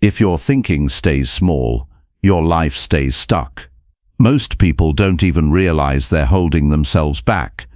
If your thinking stays small, your life stays stuck. Most people don't even realize they're holding themselves back.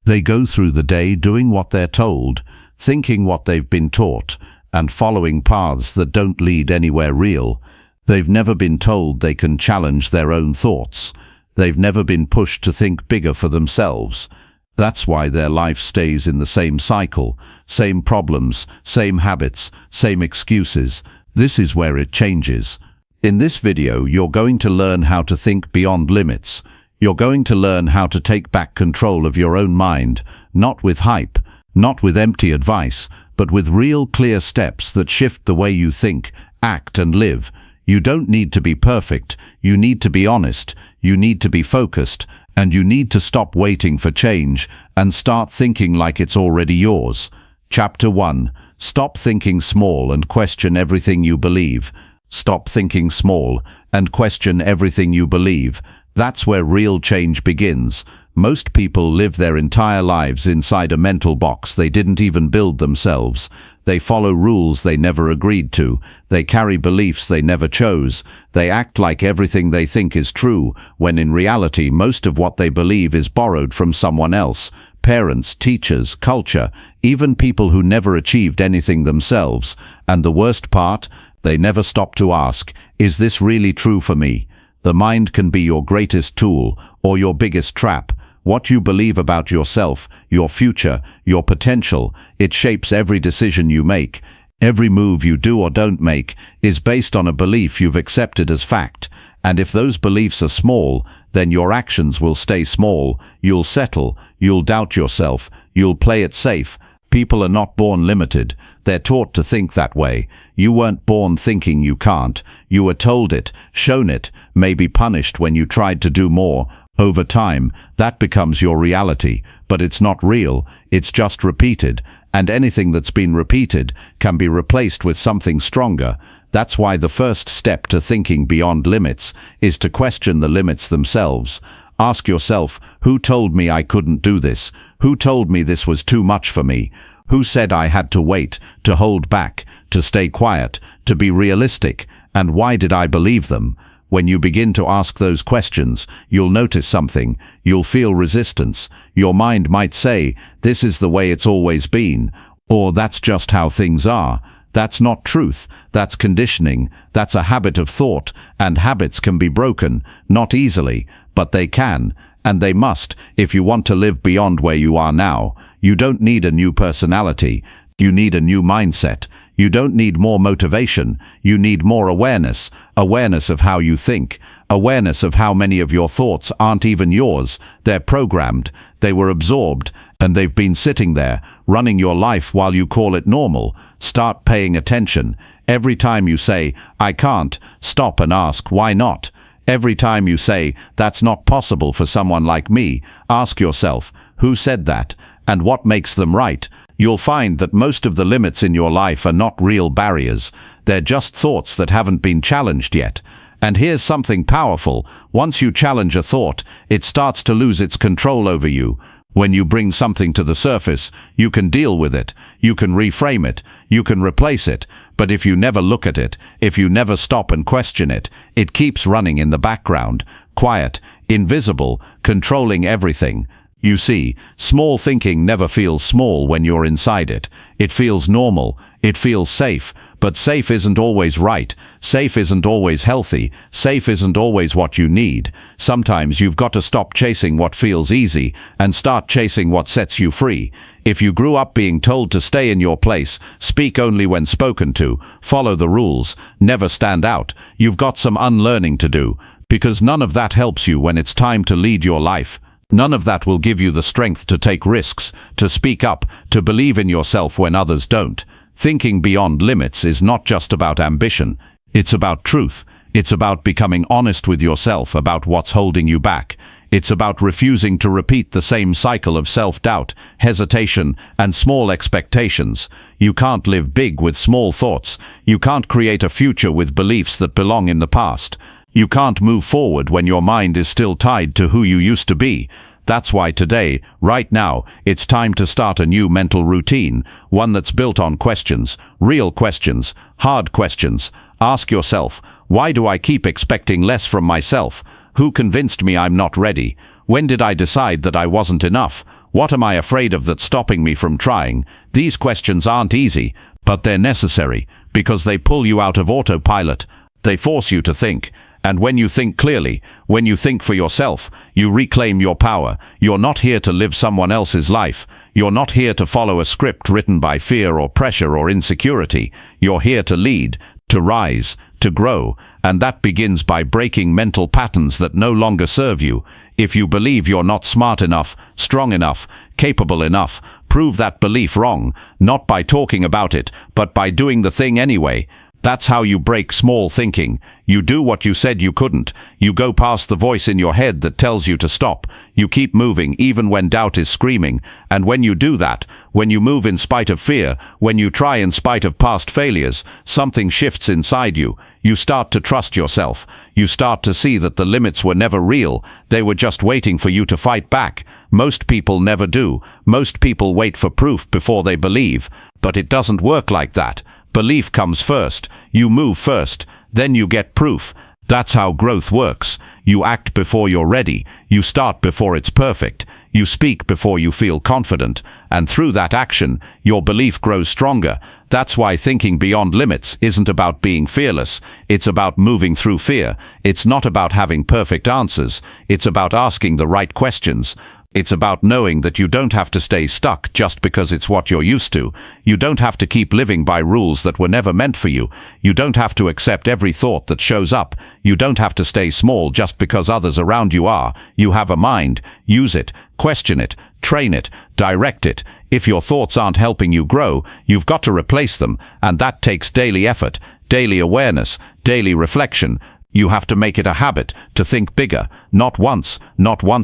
They go through the day doing what they're told, thinking what they've been taught, and following paths that don't lead anywhere real. They've never been told they can challenge their own thoughts. They've never been pushed to think bigger for themselves. That's why their life stays in the same cycle, same problems, same habits, same excuses. This is where it changes. In this video, you're going to learn how to think beyond limits. You're going to learn how to take back control of your own mind, not with hype, not with empty advice, but with real clear steps that shift the way you think, act, and live. You don't need to be perfect. You need to be honest. You need to be focused. And you need to stop waiting for change and start thinking like it's already yours. Chapter 1. Stop thinking small and question everything you believe. Stop thinking small and question everything you believe. That's where real change begins. Most people live their entire lives inside a mental box they didn't even build themselves. They follow rules they never agreed to. They carry beliefs they never chose. They act like everything they think is true, when in reality most of what they believe is borrowed from someone else. Parents, teachers, culture, even people who never achieved anything themselves. And the worst part? They never stop to ask, is this really true for me? The mind can be your greatest tool or your biggest trap. What you believe about yourself, your future, your potential, it shapes every decision you make. Every move you do or don't make is based on a belief you've accepted as fact. And if those beliefs are small, then your actions will stay small. You'll settle, you'll doubt yourself, you'll play it safe. People are not born limited. They're taught to think that way. You weren't born thinking you can't. You were told it, shown it, maybe punished when you tried to do more. Over time, that becomes your reality, but it's not real, it's just repeated, and anything that's been repeated can be replaced with something stronger. That's why the first step to thinking beyond limits is to question the limits themselves. Ask yourself, who told me I couldn't do this? Who told me this was too much for me? Who said I had to wait, to hold back, to stay quiet, to be realistic? And why did I believe them? When you begin to ask those questions, you'll notice something. You'll feel resistance. Your mind might say, this is the way it's always been, or that's just how things are. That's not truth. That's conditioning. That's a habit of thought, and habits can be broken, not easily, but they can, and they must, if you want to live beyond where you are now. You don't need a new personality. You need a new mindset. You don't need more motivation. You need more awareness. Awareness of how you think. Awareness of how many of your thoughts aren't even yours. They're programmed. They were absorbed, and they've been sitting there, running your life while you call it normal. Start paying attention. Every time you say, I can't, stop and ask, why not? Every time you say, that's not possible for someone like me, ask yourself, who said that? And what makes them right? You'll find that most of the limits in your life are not real barriers. They're just thoughts that haven't been challenged yet. And here's something powerful. Once you challenge a thought, it starts to lose its control over you. When you bring something to the surface, you can deal with it. You can reframe it. You can replace it. But if you never look at it, if you never stop and question it, it keeps running in the background, quiet, invisible, controlling everything. You see, small thinking never feels small when you're inside it. It feels normal. It feels safe. But safe isn't always right. Safe isn't always healthy. Safe isn't always what you need. Sometimes you've got to stop chasing what feels easy and start chasing what sets you free. If you grew up being told to stay in your place, speak only when spoken to, follow the rules, never stand out, you've got some unlearning to do, because none of that helps you when it's time to lead your life. None of that will give you the strength to take risks, to speak up, to believe in yourself when others don't. Thinking beyond limits is not just about ambition. It's about truth. It's about becoming honest with yourself about what's holding you back. It's about refusing to repeat the same cycle of self-doubt, hesitation, and small expectations. You can't live big with small thoughts. You can't create a future with beliefs that belong in the past. You can't move forward when your mind is still tied to who you used to be. That's why today, right now, it's time to start a new mental routine, one that's built on questions, real questions, hard questions. Ask yourself, why do I keep expecting less from myself? Who convinced me I'm not ready? When did I decide that I wasn't enough? What am I afraid of that's stopping me from trying? These questions aren't easy, but they're necessary, because they pull you out of autopilot. They force you to think. And when you think clearly, when you think for yourself, you reclaim your power. You're not here to live someone else's life. You're not here to follow a script written by fear or pressure or insecurity. You're here to lead, to rise, to grow, and that begins by breaking mental patterns that no longer serve you. If you believe you're not smart enough, strong enough, capable enough, prove that belief wrong, not by talking about it, but by doing the thing anyway. That's how you break small thinking. You do what you said you couldn't. You go past the voice in your head that tells you to stop. You keep moving even when doubt is screaming. And when you do that, when you move in spite of fear, when you try in spite of past failures, something shifts inside you. You start to trust yourself. You start to see that the limits were never real. They were just waiting for you to fight back. Most people never do. Most people wait for proof before they believe. But it doesn't work like that. Belief comes first. You move first. Then you get proof. That's how growth works. You act before you're ready. You start before it's perfect. You speak before you feel confident. And through that action, your belief grows stronger. That's why thinking beyond limits isn't about being fearless. It's about moving through fear. It's not about having perfect answers. It's about asking the right questions. It's about knowing that you don't have to stay stuck just because it's what you're used to. You don't have to keep living by rules that were never meant for you. You don't have to accept every thought that shows up. You don't have to stay small just because others around you are. You have a mind. Use it, question it, train it, direct it. If your thoughts aren't helping you grow, you've got to replace them, and that takes daily effort, daily awareness, daily reflection. You have to make it a habit to think bigger, not once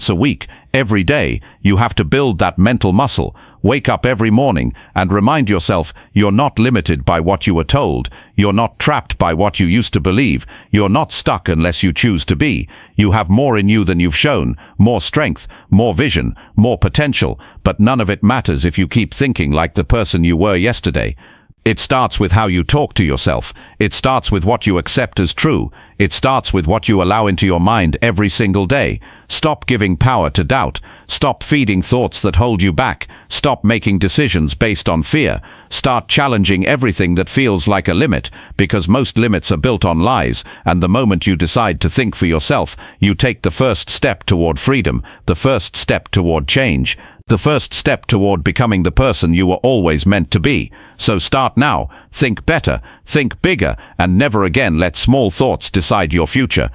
a week, every day. You have to build that mental muscle. Wake up every morning and remind yourself you're not limited by what you were told. You're not trapped by what you used to believe. You're not stuck unless you choose to be. You have more in you than you've shown, more strength, more vision, more potential, but none of it matters if you keep thinking like the person you were yesterday. It starts with how you talk to yourself. It starts with what you accept as true. It starts with what you allow into your mind every single day. Stop giving power to doubt. Stop feeding thoughts that hold you back. Stop making decisions based on fear. Start challenging everything that feels like a limit, because most limits are built on lies, and the moment you decide to think for yourself, you take the first step toward freedom, the first step toward change. The first step toward becoming the person you were always meant to be. So start now, think better, think bigger, and never again let small thoughts decide your future.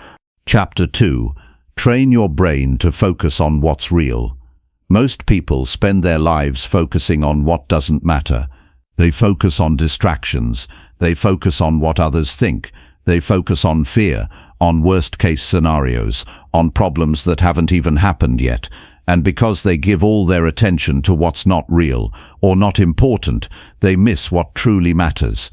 Chapter 2. Train your brain to focus on what's real. Most people spend their lives focusing on what doesn't matter. They focus on distractions. They focus on what others think. They focus on fear, on worst-case scenarios, on problems that haven't even happened yet. And because they give all their attention to what's not real or not important, they miss what truly matters.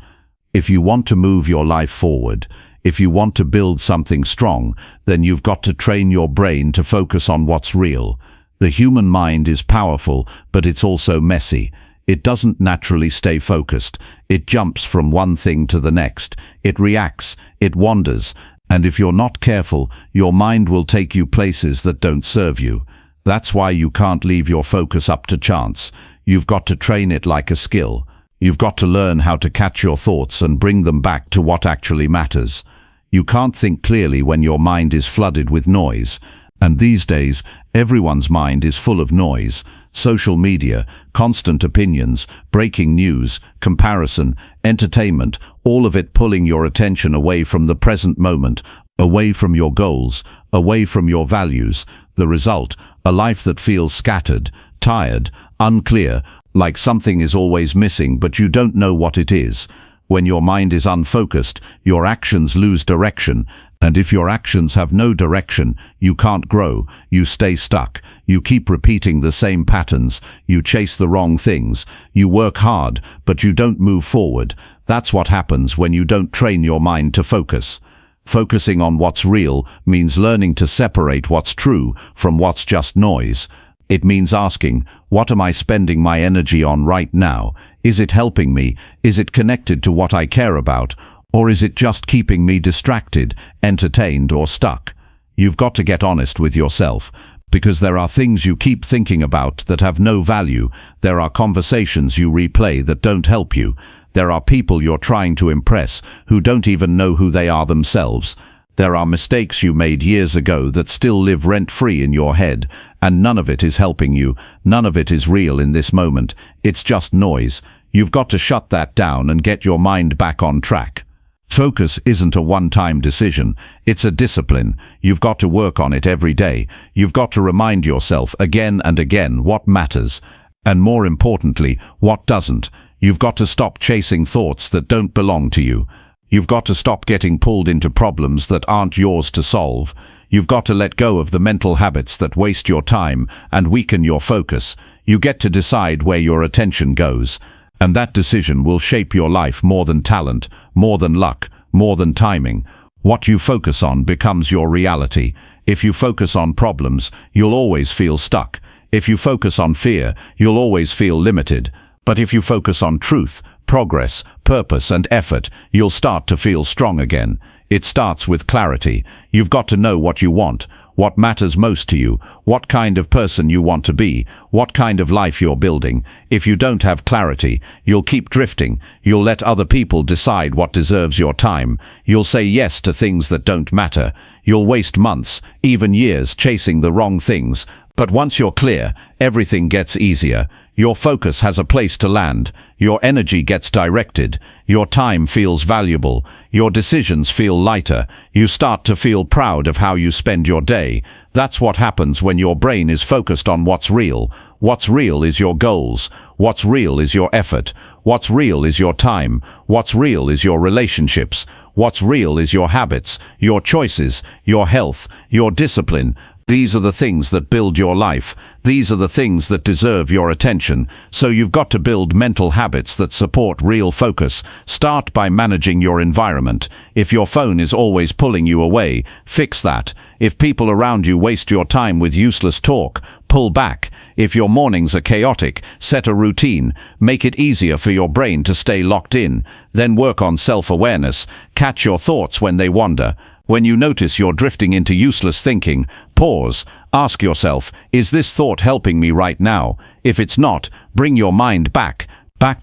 If you want to move your life forward, if you want to build something strong, then you've got to train your brain to focus on what's real. The human mind is powerful, but it's also messy. It doesn't naturally stay focused. It jumps from one thing to the next. It reacts, it wanders, and if you're not careful, your mind will take you places that don't serve you. That's why you can't leave your focus up to chance. You've got to train it like a skill. You've got to learn how to catch your thoughts and bring them back to what actually matters. You can't think clearly when your mind is flooded with noise. And these days, everyone's mind is full of noise. Social media, constant opinions, breaking news, comparison, entertainment, all of it pulling your attention away from the present moment, away from your goals, away from your values. The result, a life that feels scattered, tired, unclear, like something is always missing but you don't know what it is. When your mind is unfocused, your actions lose direction, and if your actions have no direction, you can't grow, you stay stuck, you keep repeating the same patterns, you chase the wrong things, you work hard, but you don't move forward. That's what happens when you don't train your mind to focus. Focusing on what's real means learning to separate what's true from what's just noise. It means asking, what am I spending my energy on right now? Is it helping me? Is it connected to what I care about? Or is it just keeping me distracted, entertained, or stuck? You've got to get honest with yourself, because there are things you keep thinking about that have no value. There are conversations you replay that don't help you. There are people you're trying to impress who don't even know who they are themselves. There are mistakes you made years ago that still live rent-free in your head, and none of it is helping you. None of it is real in this moment. It's just noise. You've got to shut that down and get your mind back on track. Focus isn't a one-time decision. It's a discipline. You've got to work on it every day. You've got to remind yourself again and again what matters, and more importantly, what doesn't. You've got to stop chasing thoughts that don't belong to you. You've got to stop getting pulled into problems that aren't yours to solve. You've got to let go of the mental habits that waste your time and weaken your focus. You get to decide where your attention goes. And that decision will shape your life more than talent, more than luck, more than timing. What you focus on becomes your reality. If you focus on problems, you'll always feel stuck. If you focus on fear, you'll always feel limited. But if you focus on truth, progress, purpose, and effort, you'll start to feel strong again. It starts with clarity. You've got to know what you want, what matters most to you, what kind of person you want to be, what kind of life you're building. If you don't have clarity, you'll keep drifting. You'll let other people decide what deserves your time. You'll say yes to things that don't matter. You'll waste months, even years, chasing the wrong things. But once you're clear, everything gets easier. Your focus has a place to land. Your energy gets directed. Your time feels valuable. Your decisions feel lighter. You start to feel proud of how you spend your day. That's what happens when your brain is focused on what's real. What's real is your goals. What's real is your effort. What's real is your time. What's real is your relationships. What's real is your habits, your choices, your health, your discipline. These are the things that build your life. These are the things that deserve your attention. So you've got to build mental habits that support real focus. Start by managing your environment. If your phone is always pulling you away, fix that. If people around you waste your time with useless talk, pull back. If your mornings are chaotic, set a routine. Make it easier for your brain to stay locked in. Then work on self-awareness. Catch your thoughts when they wander. When you notice you're drifting into useless thinking, pause. Ask yourself, is this thought helping me right now? If it's not, bring your mind back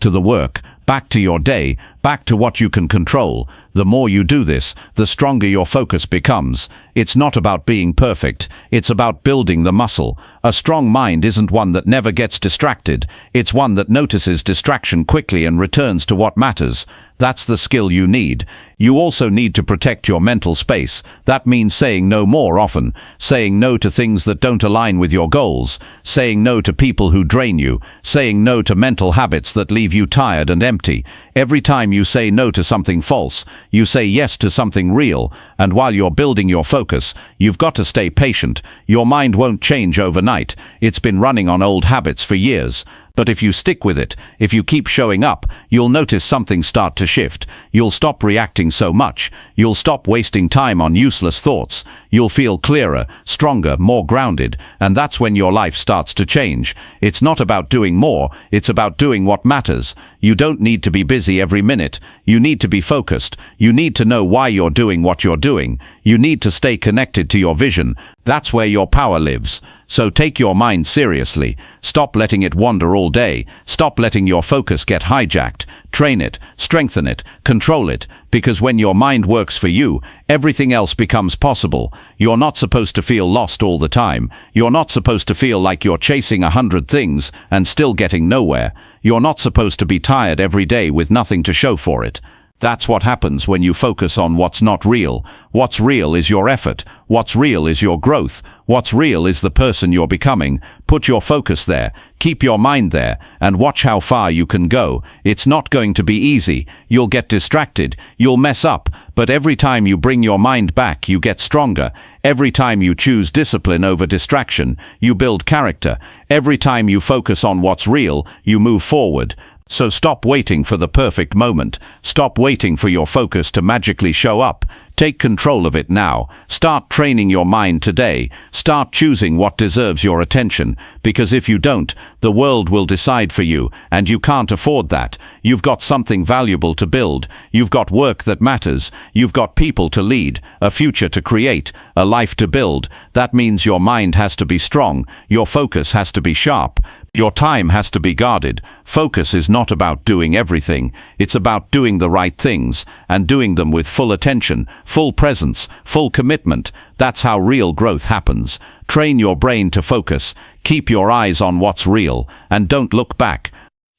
to the work, back to your day, back to what you can control. The more you do this, the stronger your focus becomes. It's not about being perfect, it's about building the muscle. A strong mind isn't one that never gets distracted. It's one that notices distraction quickly and returns to what matters. That's the skill you need. You also need to protect your mental space. That means saying no more often, saying no to things that don't align with your goals, saying no to people who drain you, saying no to mental habits that leave you tired and empty. Every time you say no to something false, you say yes to something real. And while you're building your focus, you've got to stay patient. Your mind won't change overnight. It's been running on old habits for years. But if you stick with it, if you keep showing up, you'll notice something start to shift. You'll stop reacting so much. You'll stop wasting time on useless thoughts. You'll feel clearer, stronger, more grounded, and that's when your life starts to change. It's not about doing more, it's about doing what matters. You don't need to be busy every minute. You need to be focused. You need to know why you're doing what you're doing. You need to stay connected to your vision. That's where your power lives. So take your mind seriously. Stop letting it wander all day. Stop letting your focus get hijacked. Train it, strengthen it, control it, because when your mind works for you, everything else becomes possible. You're not supposed to feel lost all the time. You're not supposed to feel like you're chasing 100 things and still getting nowhere. You're not supposed to be tired every day with nothing to show for it. That's what happens when you focus on what's not real. What's real is your effort. What's real is your growth. What's real is the person you're becoming. Put your focus there. Keep your mind there, and watch how far you can go. It's not going to be easy. You'll get distracted. You'll mess up. But every time you bring your mind back, you get stronger. Every time you choose discipline over distraction, you build character. Every time you focus on what's real, you move forward. So stop waiting for the perfect moment. Stop waiting for your focus to magically show up. Take control of it now. Start training your mind today. Start choosing what deserves your attention, because if you don't, the world will decide for you, and you can't afford that. You've got something valuable to build. You've got work that matters. You've got people to lead, a future to create, a life to build. That means your mind has to be strong. Your focus has to be sharp. Your time has to be guarded. Focus is not about doing everything. It's about doing the right things, and doing them with full attention, full presence, full commitment. That's how real growth happens. Train your brain to focus. Keep your eyes on what's real, and don't look back.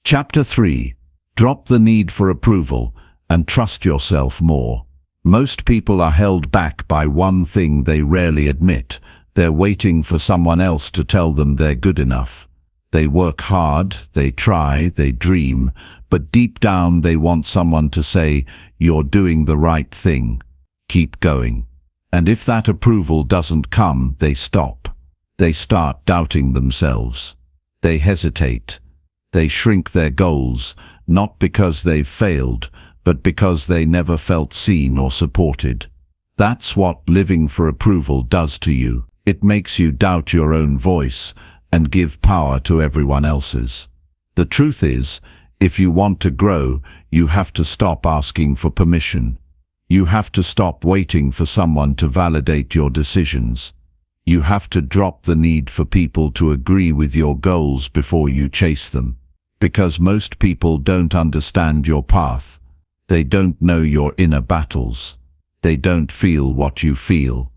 Chapter 3. Drop the need for approval and trust yourself more. Most people are held back by one thing they rarely admit. They're waiting for someone else to tell them they're good enough. They work hard, they try, they dream, but deep down they want someone to say, "You're doing the right thing. Keep going." And if that approval doesn't come, they stop. They start doubting themselves. They hesitate. They shrink their goals, not because they've failed, but because they never felt seen or supported. That's what living for approval does to you. It makes you doubt your own voice and give power to everyone else's. The truth is, if you want to grow, you have to stop asking for permission. You have to stop waiting for someone to validate your decisions. You have to drop the need for people to agree with your goals before you chase them. Because most people don't understand your path. They don't know your inner battles. They don't feel what you feel.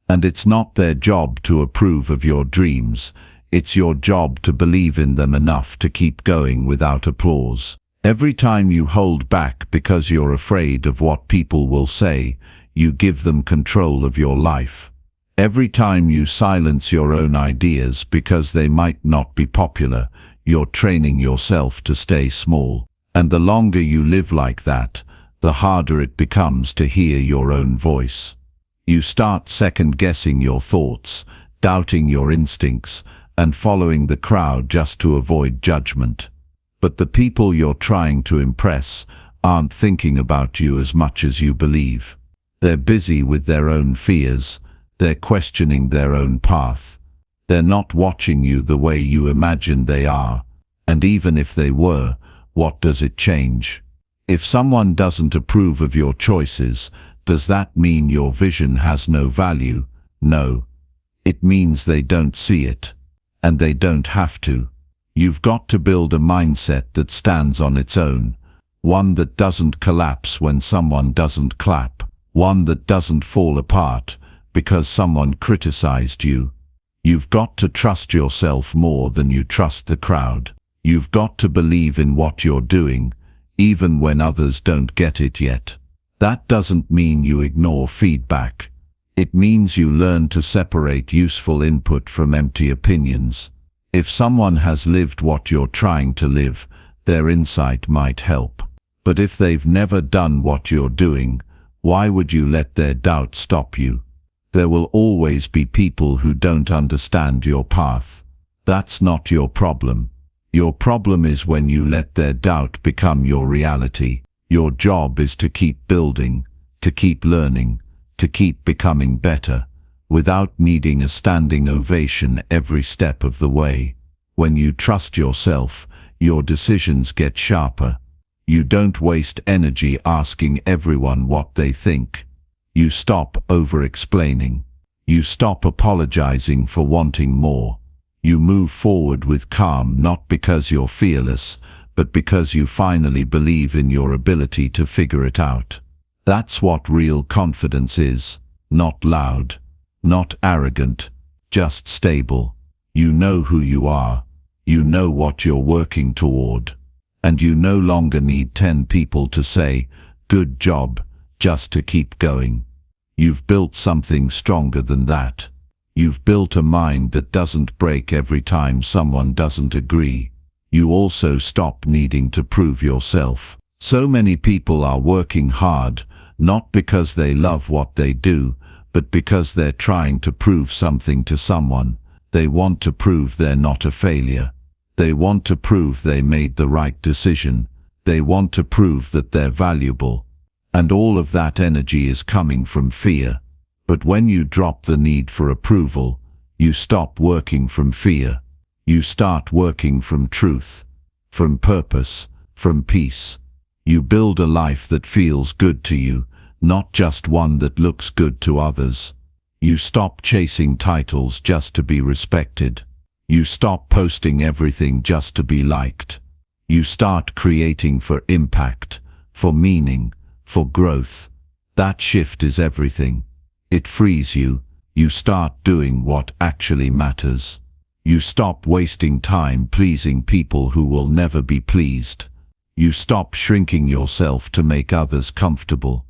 And it's not their job to approve of your dreams. It's your job to believe in them enough to keep going without applause. Every time you hold back because you're afraid of what people will say, you give them control of your life. Every time you silence your own ideas because they might not be popular, you're training yourself to stay small. And the longer you live like that, the harder it becomes to hear your own voice. You start second-guessing your thoughts, doubting your instincts, and following the crowd just to avoid judgment. But the people you're trying to impress aren't thinking about you as much as you believe. They're busy with their own fears. They're questioning their own path. They're not watching you the way you imagine they are. And even if they were, what does it change? If someone doesn't approve of your choices, does that mean your vision has no value? No. It means they don't see it. And they don't have to. You've got to build a mindset that stands on its own. One that doesn't collapse when someone doesn't clap. One that doesn't fall apart because someone criticized you. You've got to trust yourself more than you trust the crowd. You've got to believe in what you're doing, even when others don't get it yet. That doesn't mean you ignore feedback. It means you learn to separate useful input from empty opinions. If someone has lived what you're trying to live, their insight might help. But if they've never done what you're doing, why would you let their doubt stop you? There will always be people who don't understand your path. That's not your problem. Your problem is when you let their doubt become your reality. Your job is to keep building, to keep learning, to keep becoming better, without needing a standing ovation every step of the way. When you trust yourself, your decisions get sharper. You don't waste energy asking everyone what they think. You stop over-explaining. You stop apologizing for wanting more. You move forward with calm, not because you're fearless, but because you finally believe in your ability to figure it out. That's what real confidence is. Not loud, not arrogant, just stable. You know who you are. You know what you're working toward. And you no longer need 10 people to say, "Good job," just to keep going. You've built something stronger than that. You've built a mind that doesn't break every time someone doesn't agree. You also stop needing to prove yourself. So many people are working hard, not because they love what they do, but because they're trying to prove something to someone. They want to prove they're not a failure. They want to prove they made the right decision. They want to prove that they're valuable. And all of that energy is coming from fear. But when you drop the need for approval, you stop working from fear. You start working from truth, from purpose, from peace. You build a life that feels good to you, not just one that looks good to others. You stop chasing titles just to be respected. You stop posting everything just to be liked. You start creating for impact, for meaning, for growth. That shift is everything. It frees you. You start doing what actually matters. You stop wasting time pleasing people who will never be pleased. You stop shrinking yourself to make others comfortable.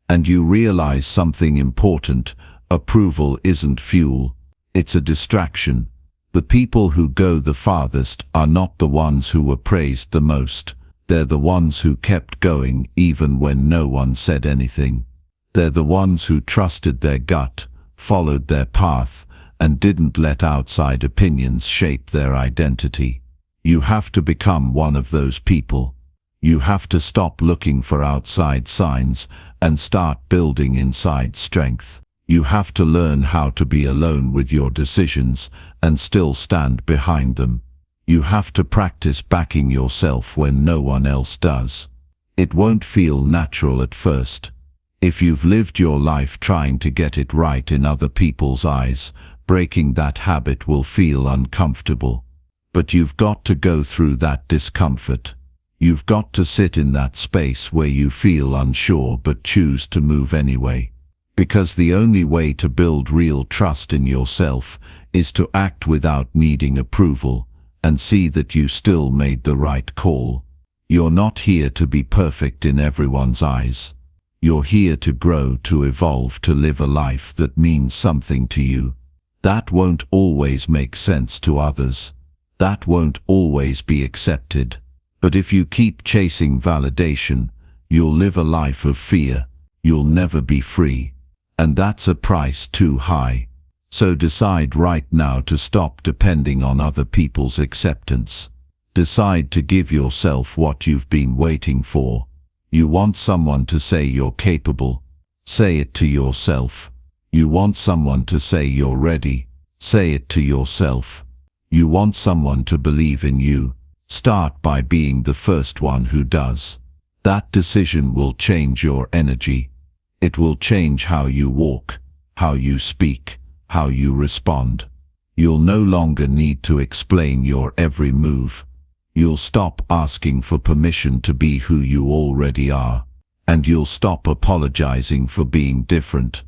And you realize something important. Approval isn't fuel. It's a distraction. The people who go the farthest are not the ones who were praised the most. They're the ones who kept going even when no one said anything. They're the ones who trusted their gut, followed their path, and didn't let outside opinions shape their identity. You have to become one of those people. You have to stop looking for outside signs and start building inside strength. You have to learn how to be alone with your decisions and still stand behind them. You have to practice backing yourself when no one else does. It won't feel natural at first. If you've lived your life trying to get it right in other people's eyes, breaking that habit will feel uncomfortable. But you've got to go through that discomfort. You've got to sit in that space where you feel unsure but choose to move anyway. Because the only way to build real trust in yourself is to act without needing approval and see that you still made the right call. You're not here to be perfect in everyone's eyes. You're here to grow, to evolve, to live a life that means something to you. That won't always make sense to others. That won't always be accepted. But if you keep chasing validation, you'll live a life of fear. You'll never be free. And that's a price too high. So decide right now to stop depending on other people's acceptance. Decide to give yourself what you've been waiting for. You want someone to say you're capable. Say it to yourself. You want someone to say you're ready. Say it to yourself. You want someone to believe in you. Start by being the first one who does. That decision will change your energy. It will change how you walk, how you speak, how you respond. You'll no longer need to explain your every move. You'll stop asking for permission to be who you already are. And you'll stop apologizing for being different.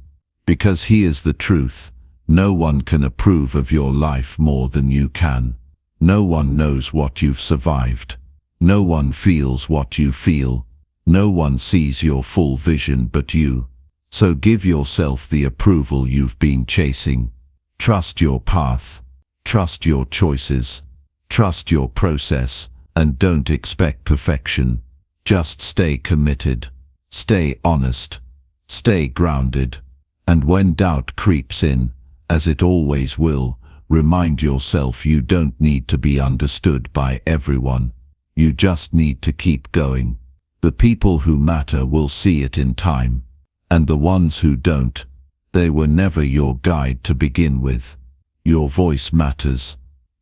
Because here's the truth. No one can approve of your life more than you can. No one knows what you've survived. No one feels what you feel. No one sees your full vision but you. So give yourself the approval you've been chasing. Trust your path. Trust your choices. Trust your process, and don't expect perfection. Just stay committed. Stay honest. Stay grounded. And when doubt creeps in, as it always will, remind yourself you don't need to be understood by everyone. You just need to keep going. The people who matter will see it in time. And the ones who don't, they were never your guide to begin with. Your voice matters.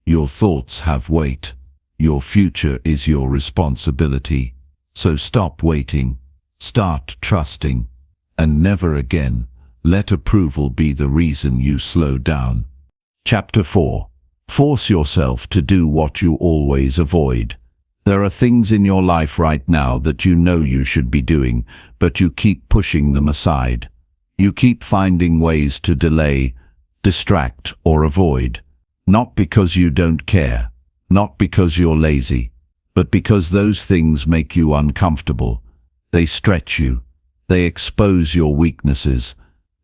Your thoughts have weight. Your future is your responsibility. So stop waiting. Start trusting. And never again let approval be the reason you slow down. Chapter 4. Force yourself to do what you always avoid. There are things in your life right now that you know you should be doing, but you keep pushing them aside. You keep finding ways to delay, distract, or avoid. Not because you don't care, not because you're lazy, but because those things make you uncomfortable. They stretch you. They expose your weaknesses.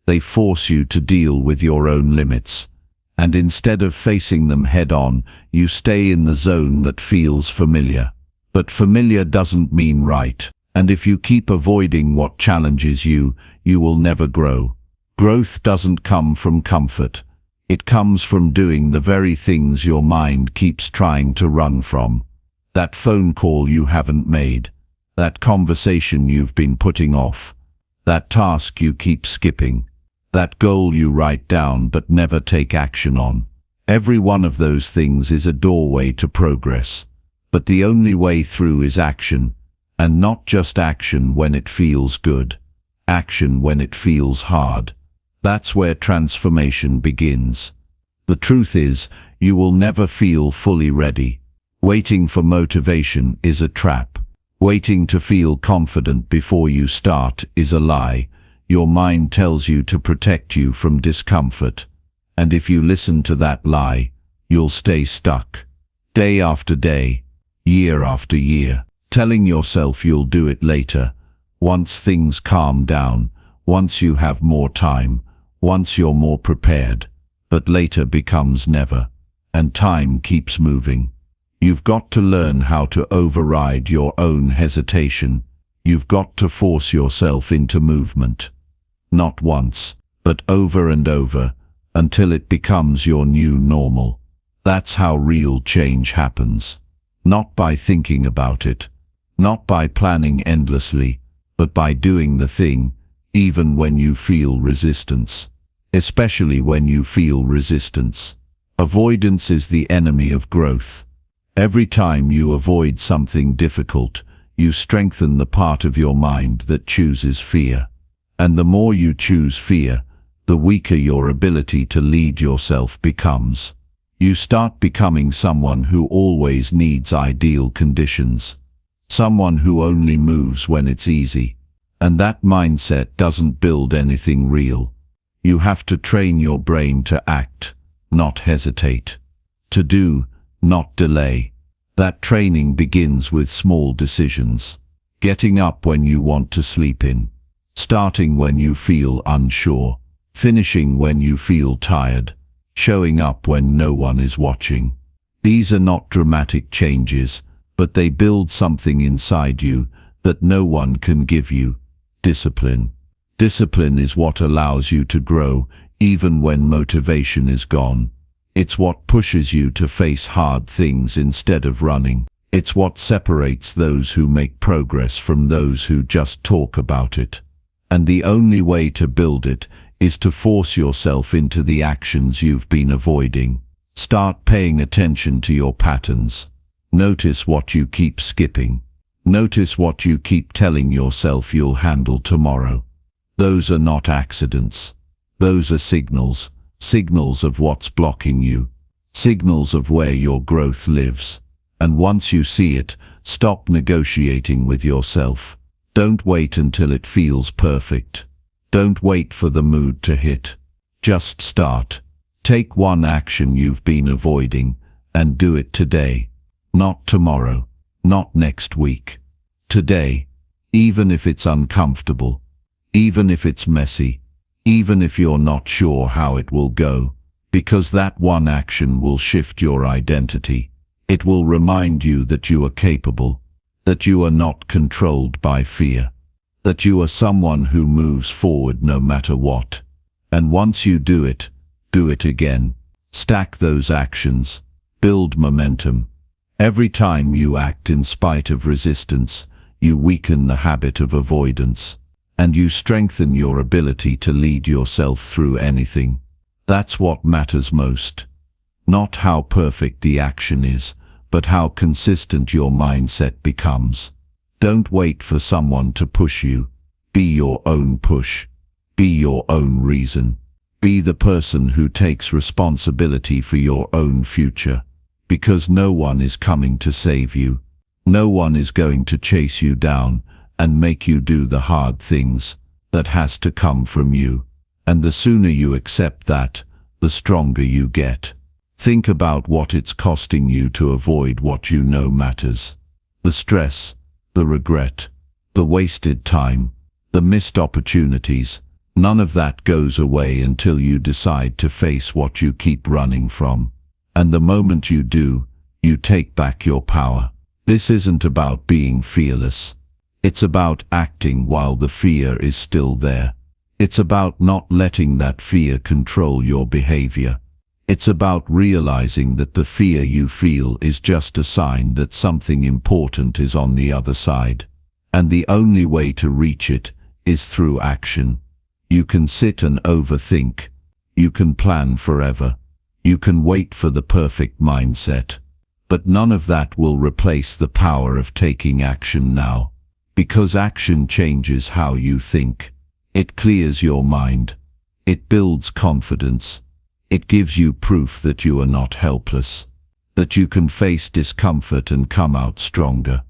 They force you to deal with your own limits. And instead of facing them head-on, you stay in the zone that feels familiar. But familiar doesn't mean right. And if you keep avoiding what challenges you, you will never grow. Growth doesn't come from comfort. It comes from doing the very things your mind keeps trying to run from. That phone call you haven't made. That conversation you've been putting off. that task you keep skipping, that goal you write down but never take action on. Every one of those things is a doorway to progress. But the only way through is action, and not just action when it feels good. Action when it feels hard. That's where transformation begins. The truth is, you will never feel fully ready. Waiting for motivation is a trap. Waiting to feel confident before you start is a lie. Your mind tells you to protect you from discomfort. And if you listen to that lie, you'll stay stuck. Day after day, year after year, telling yourself you'll do it later. Once things calm down, once you have more time, once you're more prepared. But later becomes never, and time keeps moving. You've got to learn how to override your own hesitation. You've got to force yourself into movement. Not once, but over and over, until it becomes your new normal. That's how real change happens. Not by thinking about it, not by planning endlessly, but by doing the thing, even when you feel resistance. Especially when you feel resistance. Avoidance is the enemy of growth. Every time you avoid something difficult, you strengthen the part of your mind that chooses fear. And the more you choose fear, the weaker your ability to lead yourself becomes. You start becoming someone who always needs ideal conditions. Someone who only moves when it's easy. And that mindset doesn't build anything real. You have to train your brain to act, not hesitate. To do, not delay. That training begins with small decisions. Getting up when you want to sleep in. Starting when you feel unsure. Finishing when you feel tired. Showing up when no one is watching. These are not dramatic changes, but they build something inside you that no one can give you. Discipline. Discipline is what allows you to grow, even when motivation is gone. It's what pushes you to face hard things instead of running. It's what separates those who make progress from those who just talk about it. And the only way to build it is to force yourself into the actions you've been avoiding. Start paying attention to your patterns. Notice what you keep skipping. Notice what you keep telling yourself you'll handle tomorrow. Those are not accidents. Those are signals. Signals of what's blocking you. Signals of where your growth lives. And once you see it, stop negotiating with yourself. Don't wait until it feels perfect. Don't wait for the mood to hit. Just start. Take one action you've been avoiding and do it today. Not tomorrow. Not next week. Today. Even if it's uncomfortable. Even if it's messy, even if you're not sure how it will go, because that one action will shift your identity. It will remind you that you are capable, that you are not controlled by fear, that you are someone who moves forward no matter what. And once you do it again. Stack those actions, build momentum. Every time you act in spite of resistance, you weaken the habit of avoidance. And you strengthen your ability to lead yourself through anything. That's what matters most. Not how perfect the action is, but how consistent your mindset becomes. Don't wait for someone to push you. Be your own push. Be your own reason. Be the person who takes responsibility for your own future. Because no one is coming to save you. No one is going to chase you down and make you do the hard things. That has to come from you. And the sooner you accept that, the stronger you get. Think about what it's costing you to avoid what you know matters. The stress, the regret, the wasted time, the missed opportunities. None of that goes away until you decide to face what you keep running from. And the moment you do, you take back your power. This isn't about being fearless. It's about acting while the fear is still there. It's about not letting that fear control your behavior. It's about realizing that the fear you feel is just a sign that something important is on the other side. And the only way to reach it is through action. You can sit and overthink. You can plan forever. You can wait for the perfect mindset. But none of that will replace the power of taking action now. Because action changes how you think. It clears your mind. It builds confidence. It gives you proof that you are not helpless. That you can face discomfort and come out stronger.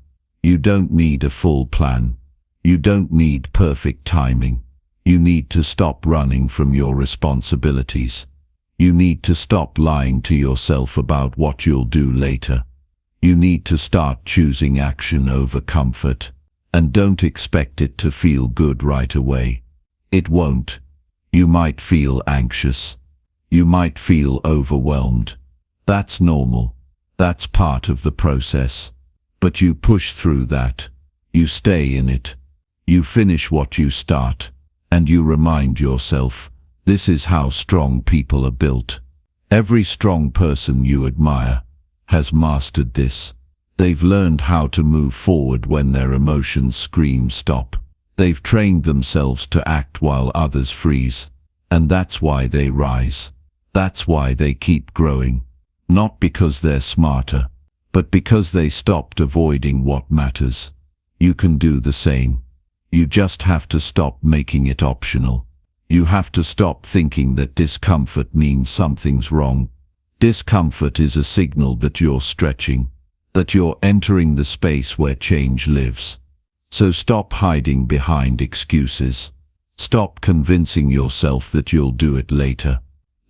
You don't need a full plan. You don't need perfect timing. You need to stop running from your responsibilities. You need to stop lying to yourself about what you'll do later. You need to start choosing action over comfort. And don't expect it to feel good right away. It won't. You might feel anxious. You might feel overwhelmed. That's normal. That's part of the process. But you push through that. You stay in it. You finish what you start. And you remind yourself, this is how strong people are built. Every strong person you admire has mastered this. They've learned how to move forward when their emotions scream stop. They've trained themselves to act while others freeze. And that's why they rise. That's why they keep growing. Not because they're smarter, but because they stopped avoiding what matters. You can do the same. You just have to stop making it optional. You have to stop thinking that discomfort means something's wrong. Discomfort is a signal that you're stretching, that you're entering the space where change lives. So stop hiding behind excuses. Stop convincing yourself that you'll do it later.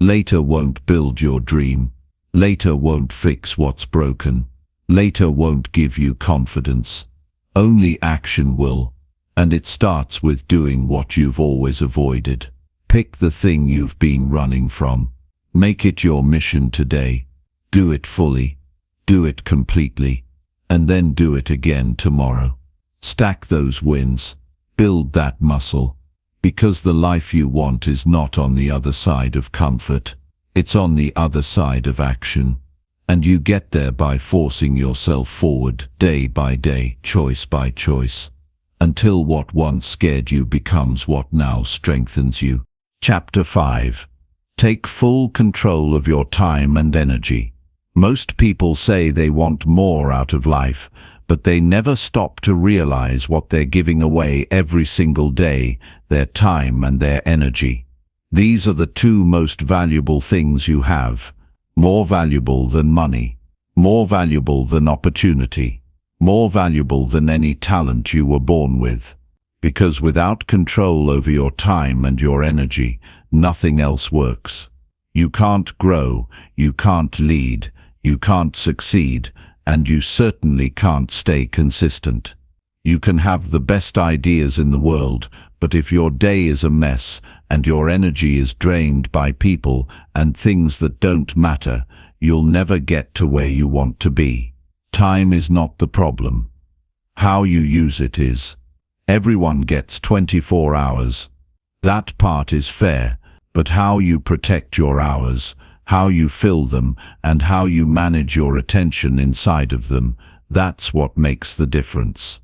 Later won't build your dream. Later won't fix what's broken. Later won't give you confidence. Only action will. And it starts with doing what you've always avoided. Pick the thing you've been running from. Make it your mission today. Do it fully. Do it completely. And then do it again tomorrow. Stack those wins. Build that muscle. Because the life you want is not on the other side of comfort. It's on the other side of action. And you get there by forcing yourself forward, day by day, choice by choice. Until what once scared you becomes what now strengthens you. Chapter 5. Take full control of your time and energy. Most people say they want more out of life, but they never stop to realize what they're giving away every single day, their time and their energy. These are the two most valuable things you have. More valuable than money. More valuable than opportunity. More valuable than any talent you were born with. Because without control over your time and your energy, nothing else works. You can't grow, you can't lead, you can't succeed, and you certainly can't stay consistent. You can have the best ideas in the world, but if your day is a mess and your energy is drained by people and things that don't matter, you'll never get to where you want to be. Time is not the problem. How you use it is. Everyone gets 24 hours. That part is fair, but how you protect your hours, how you fill them, and how you manage your attention inside of them, that's what makes the difference.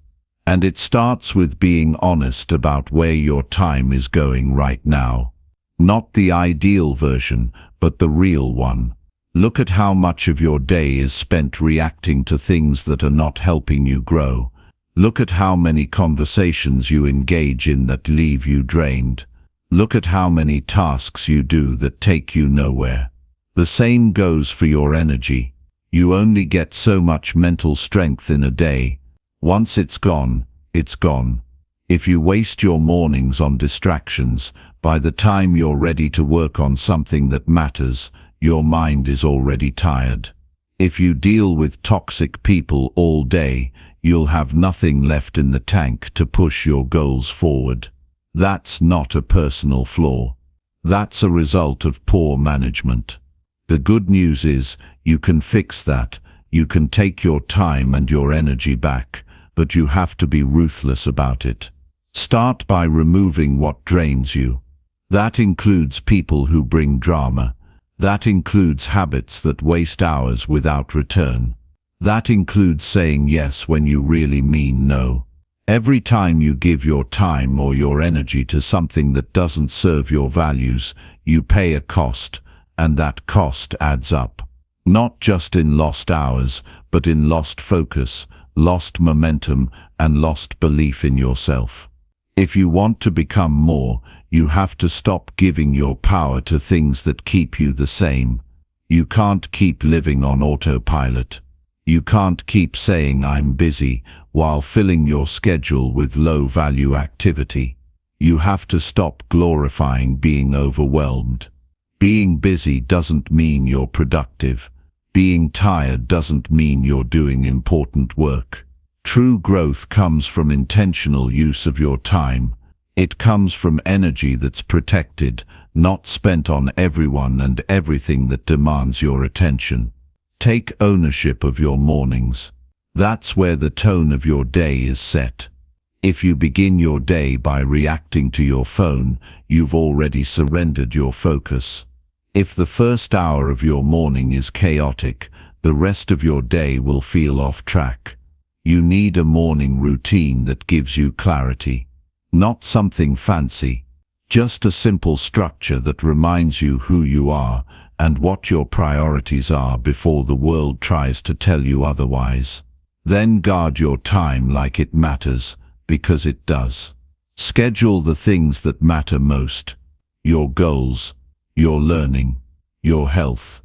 And it starts with being honest about where your time is going right now. Not the ideal version, but the real one. Look at how much of your day is spent reacting to things that are not helping you grow. Look at how many conversations you engage in that leave you drained. Look at how many tasks you do that take you nowhere. The same goes for your energy. You only get so much mental strength in a day. Once it's gone, it's gone. If you waste your mornings on distractions, by the time you're ready to work on something that matters, your mind is already tired. If you deal with toxic people all day, you'll have nothing left in the tank to push your goals forward. That's not a personal flaw. That's a result of poor management. The good news is, you can fix that. You can take your time and your energy back, but you have to be ruthless about it. Start by removing what drains you. That includes people who bring drama. That includes habits that waste hours without return. That includes saying yes when you really mean no. Every time you give your time or your energy to something that doesn't serve your values, you pay a cost, and that cost adds up. Not just in lost hours, but in lost focus, lost momentum, and lost belief in yourself. If you want to become more, you have to stop giving your power to things that keep you the same. You can't keep living on autopilot. You can't keep saying "I'm busy" while filling your schedule with low-value activity. You have to stop glorifying being overwhelmed. Being busy doesn't mean you're productive. Being tired doesn't mean you're doing important work. True growth comes from intentional use of your time. It comes from energy that's protected, not spent on everyone and everything that demands your attention. Take ownership of your mornings. That's where the tone of your day is set. If you begin your day by reacting to your phone, you've already surrendered your focus. If the first hour of your morning is chaotic, the rest of your day will feel off track. You need a morning routine that gives you clarity. Not something fancy, just a simple structure that reminds you who you are and what your priorities are before the world tries to tell you otherwise. Then guard your time like it matters, because it does. Schedule the things that matter most: your goals, your learning, your health,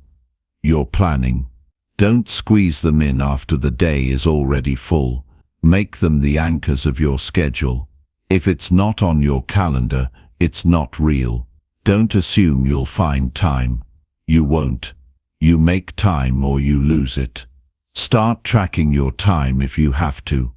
your planning. Don't squeeze them in after the day is already full. Make them the anchors of your schedule. If it's not on your calendar, it's not real. Don't assume you'll find time. You won't. You make time or you lose it. Start tracking your time if you have to.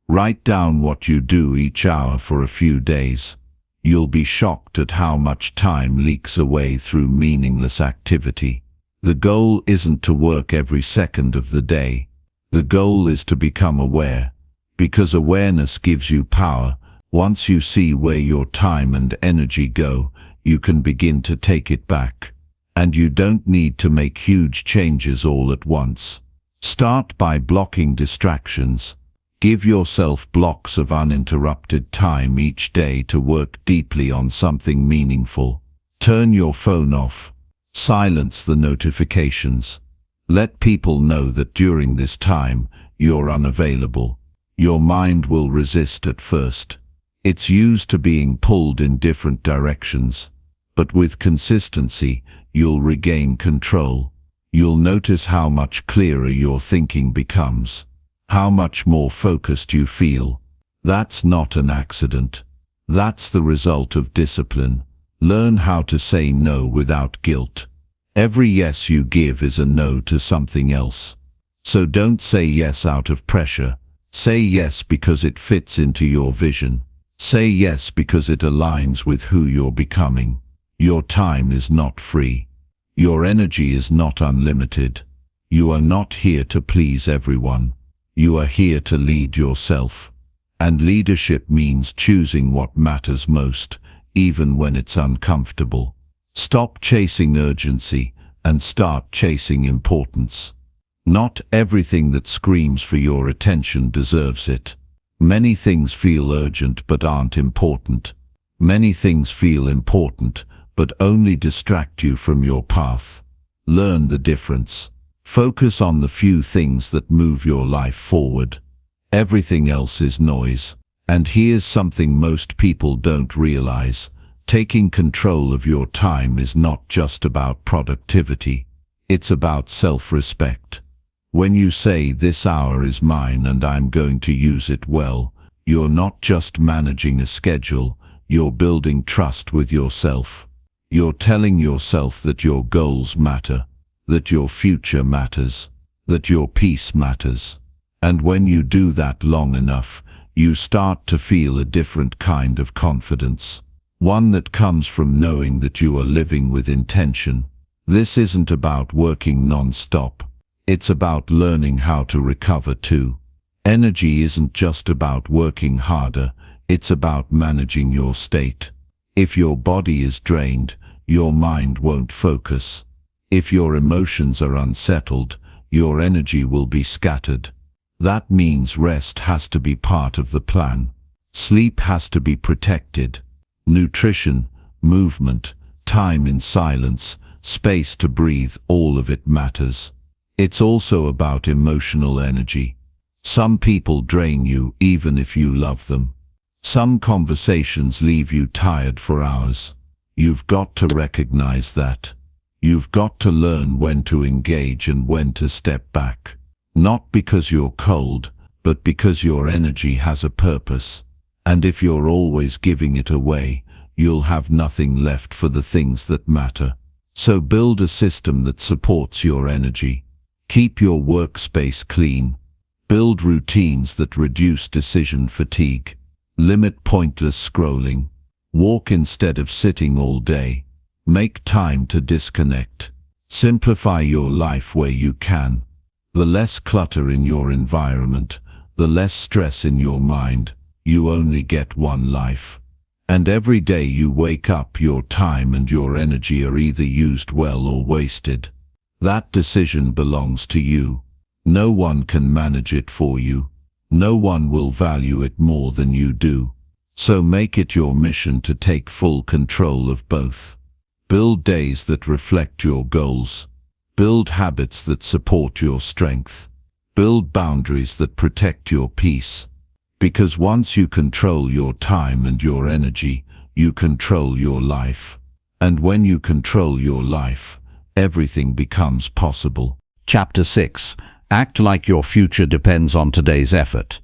Write down what you do each hour for a few days. You'll be shocked at how much time leaks away through meaningless activity. The goal isn't to work every second of the day. The goal is to become aware, because awareness gives you power. Once you see where your time and energy go, you can begin to take it back. And you don't need to make huge changes all at once. Start by blocking distractions. Give yourself blocks of uninterrupted time each day to work deeply on something meaningful. Turn your phone off. Silence the notifications. Let people know that during this time, you're unavailable. Your mind will resist at first. It's used to being pulled in different directions. But with consistency, you'll regain control. You'll notice how much clearer your thinking becomes, how much more focused you feel. That's not an accident. That's the result of discipline. Learn how to say no without guilt. Every yes you give is a no to something else. So don't say yes out of pressure. Say yes because it fits into your vision. Say yes because it aligns with who you're becoming. Your time is not free. Your energy is not unlimited. You are not here to please everyone. You are here to lead yourself. And leadership means choosing what matters most, even when it's uncomfortable. Stop chasing urgency and start chasing importance. Not everything that screams for your attention deserves it. Many things feel urgent but aren't important. Many things feel important but only distract you from your path. Learn the difference. Focus on the few things that move your life forward. Everything else is noise. And here's something most people don't realize. Taking control of your time is not just about productivity. It's about self-respect. When you say "this hour is mine and I'm going to use it well," you're not just managing a schedule, you're building trust with yourself. You're telling yourself that your goals matter, that your future matters, that your peace matters. And when you do that long enough, you start to feel a different kind of confidence. One that comes from knowing that you are living with intention. This isn't about working non-stop. It's about learning how to recover too. Energy isn't just about working harder, it's about managing your state. If your body is drained, your mind won't focus. If your emotions are unsettled, your energy will be scattered. That means rest has to be part of the plan. Sleep has to be protected. Nutrition, movement, time in silence, space to breathe, all of it matters. It's also about emotional energy. Some people drain you even if you love them. Some conversations leave you tired for hours. You've got to recognize that. You've got to learn when to engage and when to step back. Not because you're cold, but because your energy has a purpose. And if you're always giving it away, you'll have nothing left for the things that matter. So build a system that supports your energy. Keep your workspace clean. Build routines that reduce decision fatigue. Limit pointless scrolling. Walk instead of sitting all day. Make time to disconnect. Simplify your life where you can. The less clutter in your environment, the less stress in your mind. You only get one life. And every day you wake up, your time and your energy are either used well or wasted. That decision belongs to you. No one can manage it for you. No one will value it more than you do. So make it your mission to take full control of both. Build days that reflect your goals. Build habits that support your strength. Build boundaries that protect your peace. Because once you control your time and your energy, you control your life. And when you control your life, everything becomes possible. Chapter 6. Act like your future depends on today's effort.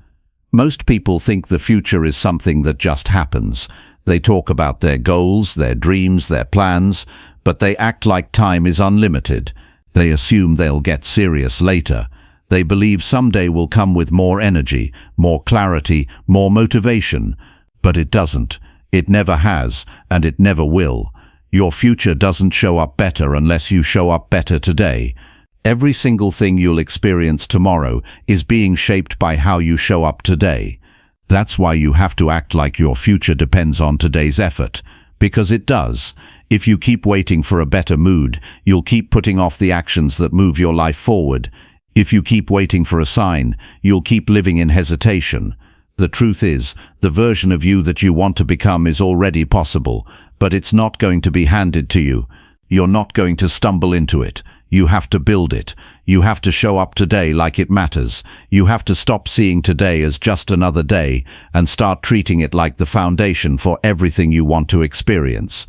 Most people think the future is something that just happens. They talk about their goals, their dreams, their plans, but they act like time is unlimited. They assume they'll get serious later. They believe someday will come with more energy, more clarity, more motivation. But it doesn't. It never has, and it never will. Your future doesn't show up better unless you show up better today. Every single thing you'll experience tomorrow is being shaped by how you show up today. That's why you have to act like your future depends on today's effort. Because it does. If you keep waiting for a better mood, you'll keep putting off the actions that move your life forward. If you keep waiting for a sign, you'll keep living in hesitation. The truth is, the version of you that you want to become is already possible, but it's not going to be handed to you. You're not going to stumble into it. You have to build it. You have to show up today like it matters. You have to stop seeing today as just another day and start treating it like the foundation for everything you want to experience.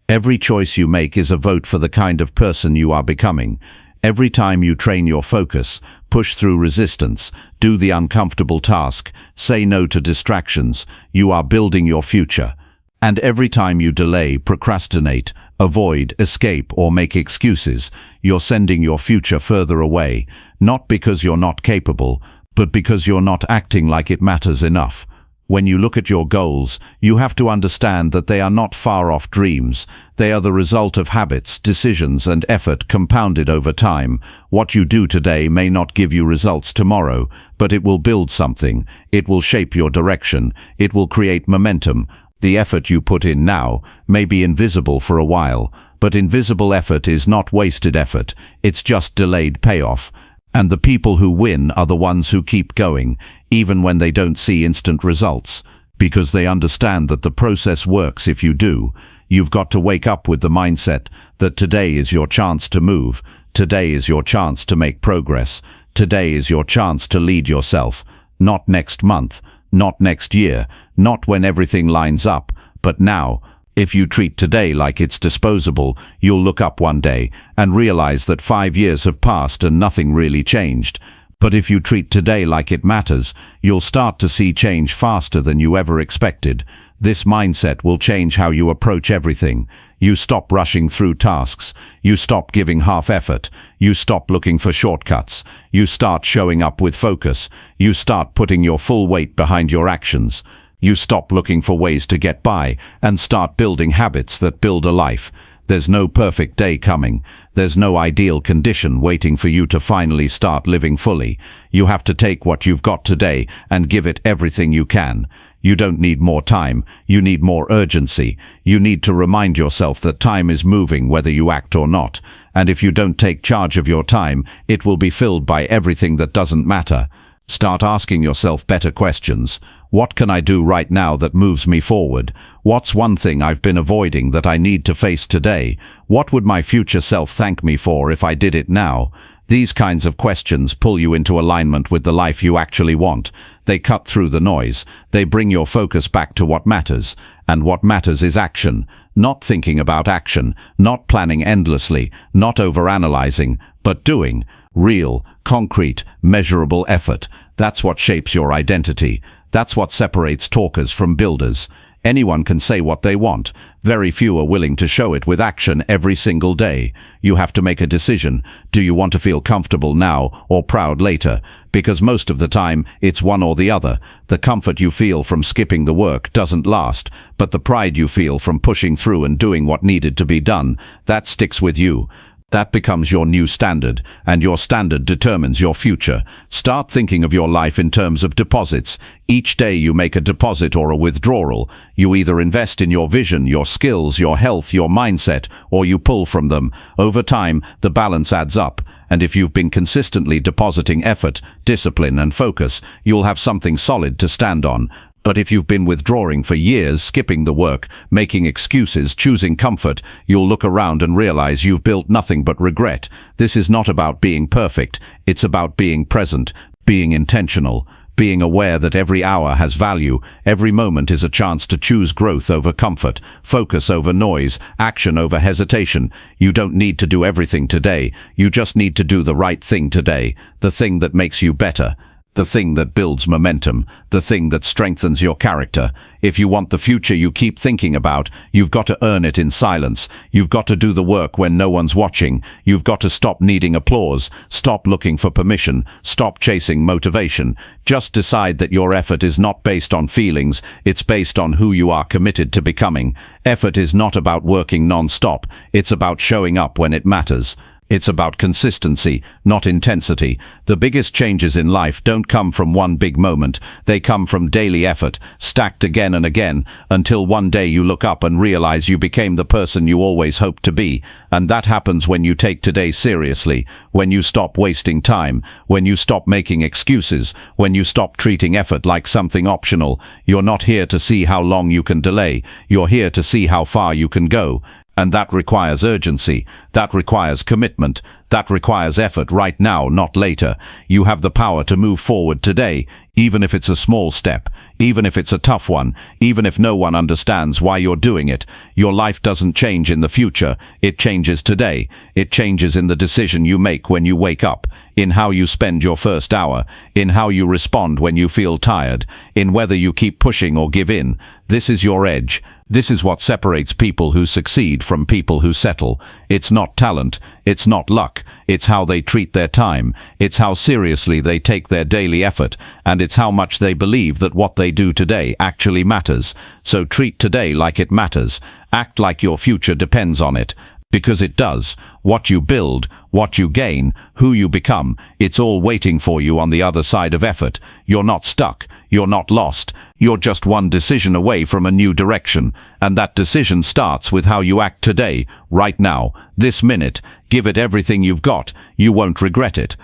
Every choice you make is a vote for the kind of person you are becoming. Every time you train your focus, push through resistance, do the uncomfortable task, say no to distractions, you are building your future. And every time you delay, procrastinate, avoid, escape, or make excuses, you're sending your future further away, not because you're not capable, but because you're not acting like it matters enough. When you look at your goals, you have to understand that they are not far-off dreams. They are the result of habits, decisions, and effort compounded over time. What you do today may not give you results tomorrow, but it will build something. It will shape your direction. It will create momentum. The effort you put in now may be invisible for a while, but invisible effort is not wasted effort. It's just delayed payoff. And the people who win are the ones who keep going, even when they don't see instant results, because they understand that the process works if you do. You've got to wake up with the mindset that today is your chance to move, today is your chance to make progress, today is your chance to lead yourself, not next month, not next year, not when everything lines up, but now. If you treat today like it's disposable, you'll look up one day and realize that 5 years have passed and nothing really changed. But if you treat today like it matters, you'll start to see change faster than you ever expected. This mindset will change how you approach everything. You stop rushing through tasks. You stop giving half effort. You stop looking for shortcuts. You start showing up with focus. You start putting your full weight behind your actions. You stop looking for ways to get by and start building habits that build a life. There's no perfect day coming. There's no ideal condition waiting for you to finally start living fully. You have to take what you've got today and give it everything you can. You don't need more time. You need more urgency. You need to remind yourself that time is moving whether you act or not. And if you don't take charge of your time, it will be filled by everything that doesn't matter. Start asking yourself better questions. What can I do right now that moves me forward? What's one thing I've been avoiding that I need to face today? What would my future self thank me for if I did it now? These kinds of questions pull you into alignment with the life you actually want. They cut through the noise. They bring your focus back to what matters. And what matters is action. Not thinking about action, not planning endlessly, not overanalyzing, but doing. Real, concrete, measurable effort. That's what shapes your identity. That's what separates talkers from builders. Anyone can say what they want. Very few are willing to show it with action every single day. You have to make a decision. Do you want to feel comfortable now or proud later? Because most of the time, it's one or the other. The comfort you feel from skipping the work doesn't last, but the pride you feel from pushing through and doing what needed to be done, that sticks with you. That becomes your new standard, and your standard determines your future. Start thinking of your life in terms of deposits. Each day you make a deposit or a withdrawal. You either invest in your vision, your skills, your health, your mindset, or you pull from them. Over time, the balance adds up. And if you've been consistently depositing effort, discipline, and focus, you'll have something solid to stand on. But if you've been withdrawing for years, skipping the work, making excuses, choosing comfort, you'll look around and realize you've built nothing but regret. This is not about being perfect. It's about being present, being intentional, being aware that every hour has value. Every moment is a chance to choose growth over comfort, focus over noise, action over hesitation. You don't need to do everything today. You just need to do the right thing today, the thing that makes you better. The thing that builds momentum, the thing that strengthens your character. If you want the future you keep thinking about, you've got to earn it in silence. You've got to do the work when no one's watching. You've got to stop needing applause, stop looking for permission, stop chasing motivation. Just decide that your effort is not based on feelings, it's based on who you are committed to becoming. Effort is not about working non-stop, it's about showing up when it matters. It's about consistency, not intensity. The biggest changes in life don't come from one big moment. They come from daily effort, stacked again and again, until one day you look up and realize you became the person you always hoped to be. And that happens when you take today seriously, when you stop wasting time, when you stop making excuses, when you stop treating effort like something optional. You're not here to see how long you can delay. You're here to see how far you can go. And that requires urgency, that requires commitment, that requires effort right now, not later. You have the power to move forward today, even if it's a small step, even if it's a tough one, even if no one understands why you're doing it. Your life doesn't change in the future, it changes today. It changes in the decision you make when you wake up, in how you spend your first hour, in how you respond when you feel tired, in whether you keep pushing or give in. This is your edge. This is what separates people who succeed from people who settle. It's not talent, it's not luck, it's how they treat their time, it's how seriously they take their daily effort, and it's how much they believe that what they do today actually matters. So treat today like it matters. Act like your future depends on it. Because it does. What you build, what you gain, who you become, it's all waiting for you on the other side of effort. You're not stuck. You're not lost. You're just one decision away from a new direction. And that decision starts with how you act today, right now, this minute. Give it everything you've got. You won't regret it.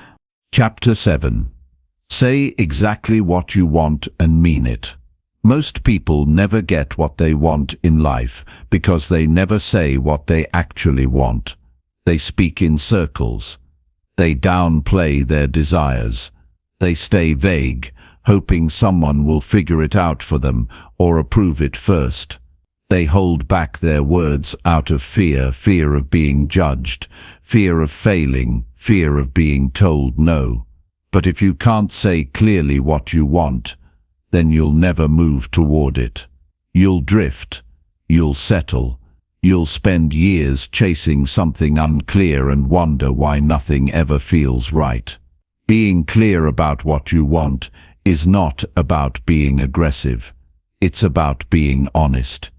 Chapter 7. Say exactly what you want and mean it. Most people never get what they want in life because they never say what they actually want. They speak in circles. They downplay their desires. They stay vague, hoping someone will figure it out for them or approve it first. They hold back their words out of fear, fear of being judged, fear of failing, fear of being told no. But if you can't say clearly what you want, then you'll never move toward it. You'll drift. You'll settle. You'll spend years chasing something unclear and wonder why nothing ever feels right. Being clear about what you want is not about being aggressive. It's about being honest.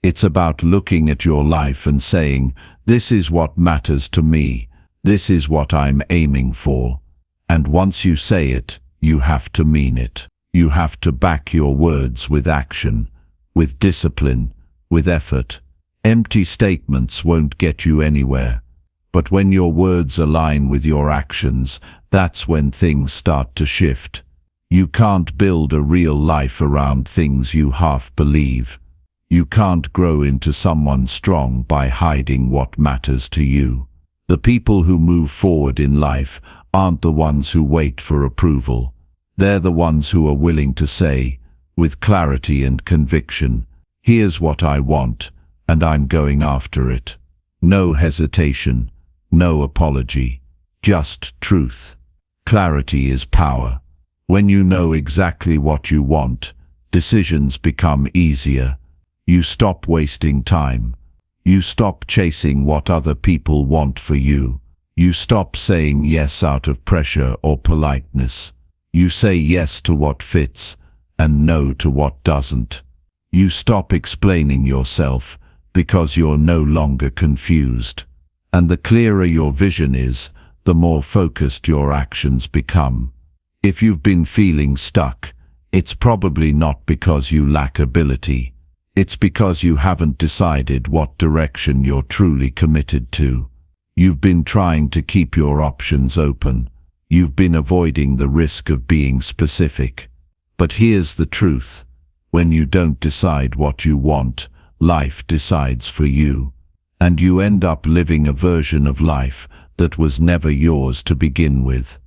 It's about looking at your life and saying, this is what matters to me. This is what I'm aiming for. And once you say it, you have to mean it. You have to back your words with action, with discipline, with effort. Empty statements won't get you anywhere. But when your words align with your actions, that's when things start to shift. You can't build a real life around things you half believe. You can't grow into someone strong by hiding what matters to you. The people who move forward in life aren't the ones who wait for approval. They're the ones who are willing to say, with clarity and conviction, "Here's what I want, and I'm going after it." No hesitation, no apology, just truth. Clarity is power. When you know exactly what you want, decisions become easier. You stop wasting time. You stop chasing what other people want for you. You stop saying yes out of pressure or politeness. You say yes to what fits and no to what doesn't. You stop explaining yourself because you're no longer confused. And the clearer your vision is, the more focused your actions become. If you've been feeling stuck, it's probably not because you lack ability. It's because you haven't decided what direction you're truly committed to. You've been trying to keep your options open. You've been avoiding the risk of being specific. But here's the truth. When you don't decide what you want, life decides for you. And you end up living a version of life that was never yours to begin with.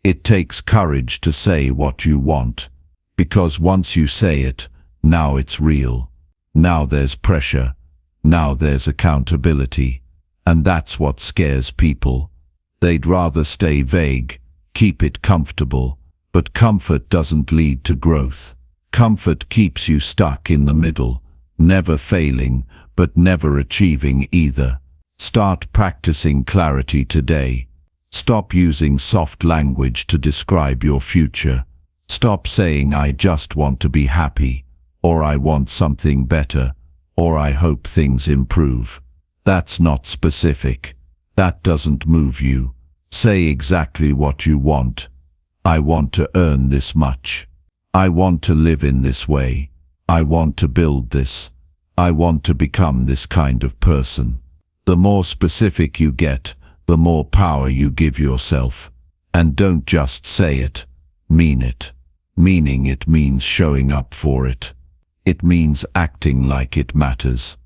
It takes courage to say what you want. Because once you say it, now it's real. Now there's pressure. Now there's accountability. And that's what scares people. They'd rather stay vague, keep it comfortable. But comfort doesn't lead to growth. Comfort keeps you stuck in the middle, never failing, but never achieving either. Start practicing clarity today. Stop using soft language to describe your future. Stop saying, "I just want to be happy," or "I want something better," or "I hope things improve." That's not specific. That doesn't move you. Say exactly what you want. I want to earn this much. I want to live in this way. I want to build this. I want to become this kind of person. The more specific you get, the more power you give yourself. And don't just say it, mean it. Meaning it means showing up for it. It means acting like it matters.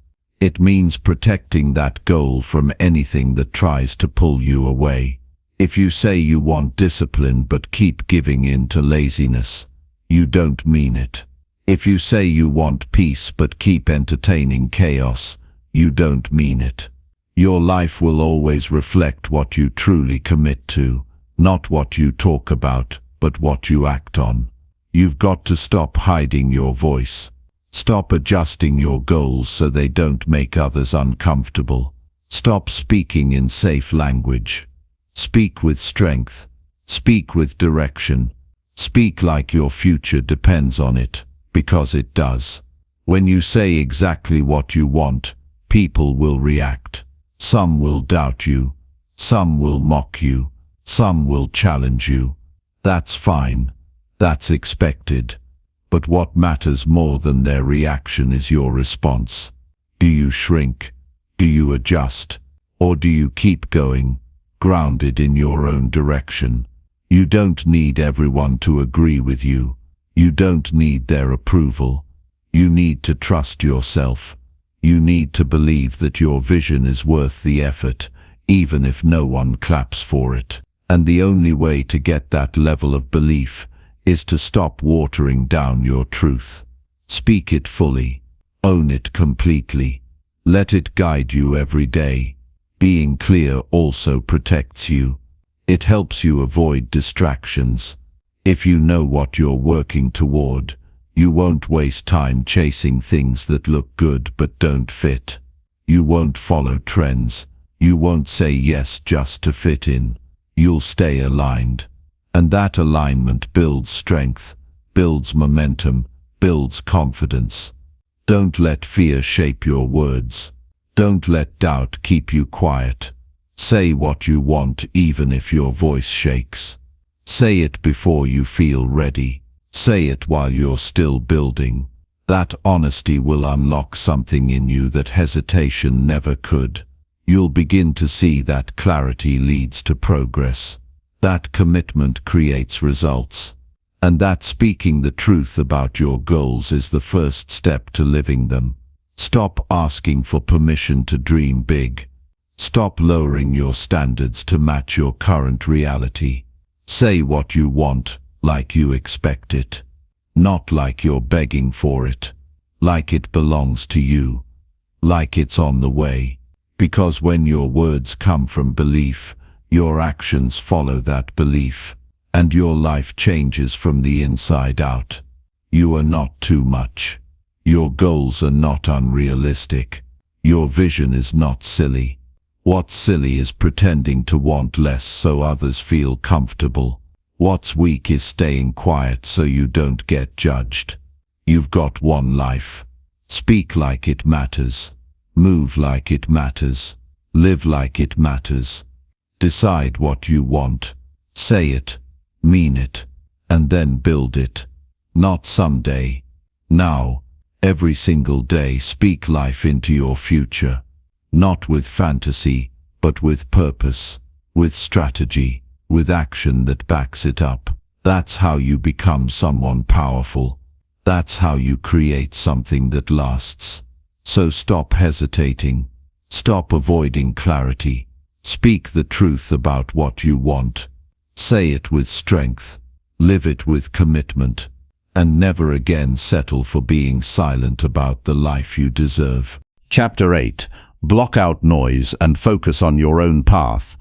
It means protecting that goal from anything that tries to pull you away. If you say you want discipline but keep giving in to laziness, you don't mean it. If you say you want peace but keep entertaining chaos, you don't mean it. Your life will always reflect what you truly commit to, not what you talk about, but what you act on. You've got to stop hiding your voice. Stop adjusting your goals so they don't make others uncomfortable. Stop speaking in safe language. Speak with strength. Speak with direction. Speak like your future depends on it, because it does. When you say exactly what you want, people will react. Some will doubt you. Some will mock you. Some will challenge you. That's fine. That's expected. But what matters more than their reaction is your response. Do you shrink? Do you adjust? Or do you keep going, grounded in your own direction? You don't need everyone to agree with you. You don't need their approval. You need to trust yourself. You need to believe that your vision is worth the effort, even if no one claps for it. And the only way to get that level of belief is to stop watering down your truth. Speak it fully. Own it completely. Let it guide you every day. Being clear also protects you. It helps you avoid distractions. If you know what you're working toward, you won't waste time chasing things that look good but don't fit. You won't follow trends. You won't say yes just to fit in. You'll stay aligned. And that alignment builds strength, builds momentum, builds confidence. Don't let fear shape your words. Don't let doubt keep you quiet. Say what you want even if your voice shakes. Say it before you feel ready. Say it while you're still building. That honesty will unlock something in you that hesitation never could. You'll begin to see that clarity leads to progress. That commitment creates results. And that speaking the truth about your goals is the first step to living them. Stop asking for permission to dream big. Stop lowering your standards to match your current reality. Say what you want, like you expect it. Not like you're begging for it. Like it belongs to you. Like it's on the way. Because when your words come from belief, your actions follow that belief. And your life changes from the inside out. You are not too much. Your goals are not unrealistic. Your vision is not silly. What's silly is pretending to want less so others feel comfortable. What's weak is staying quiet so you don't get judged. You've got one life. Speak like it matters. Move like it matters. Live like it matters. Decide what you want. Say it. Mean it. And then build it. Not someday. Now. Every single day speak life into your future. Not with fantasy, but with purpose, with strategy, with action that backs it up. That's how you become someone powerful. That's how you create something that lasts. So stop hesitating. Stop avoiding clarity. Speak the truth about what you want. Say it with strength. Live it with commitment. And never again settle for being silent about the life you deserve. Chapter 8. Block out noise and focus on your own path.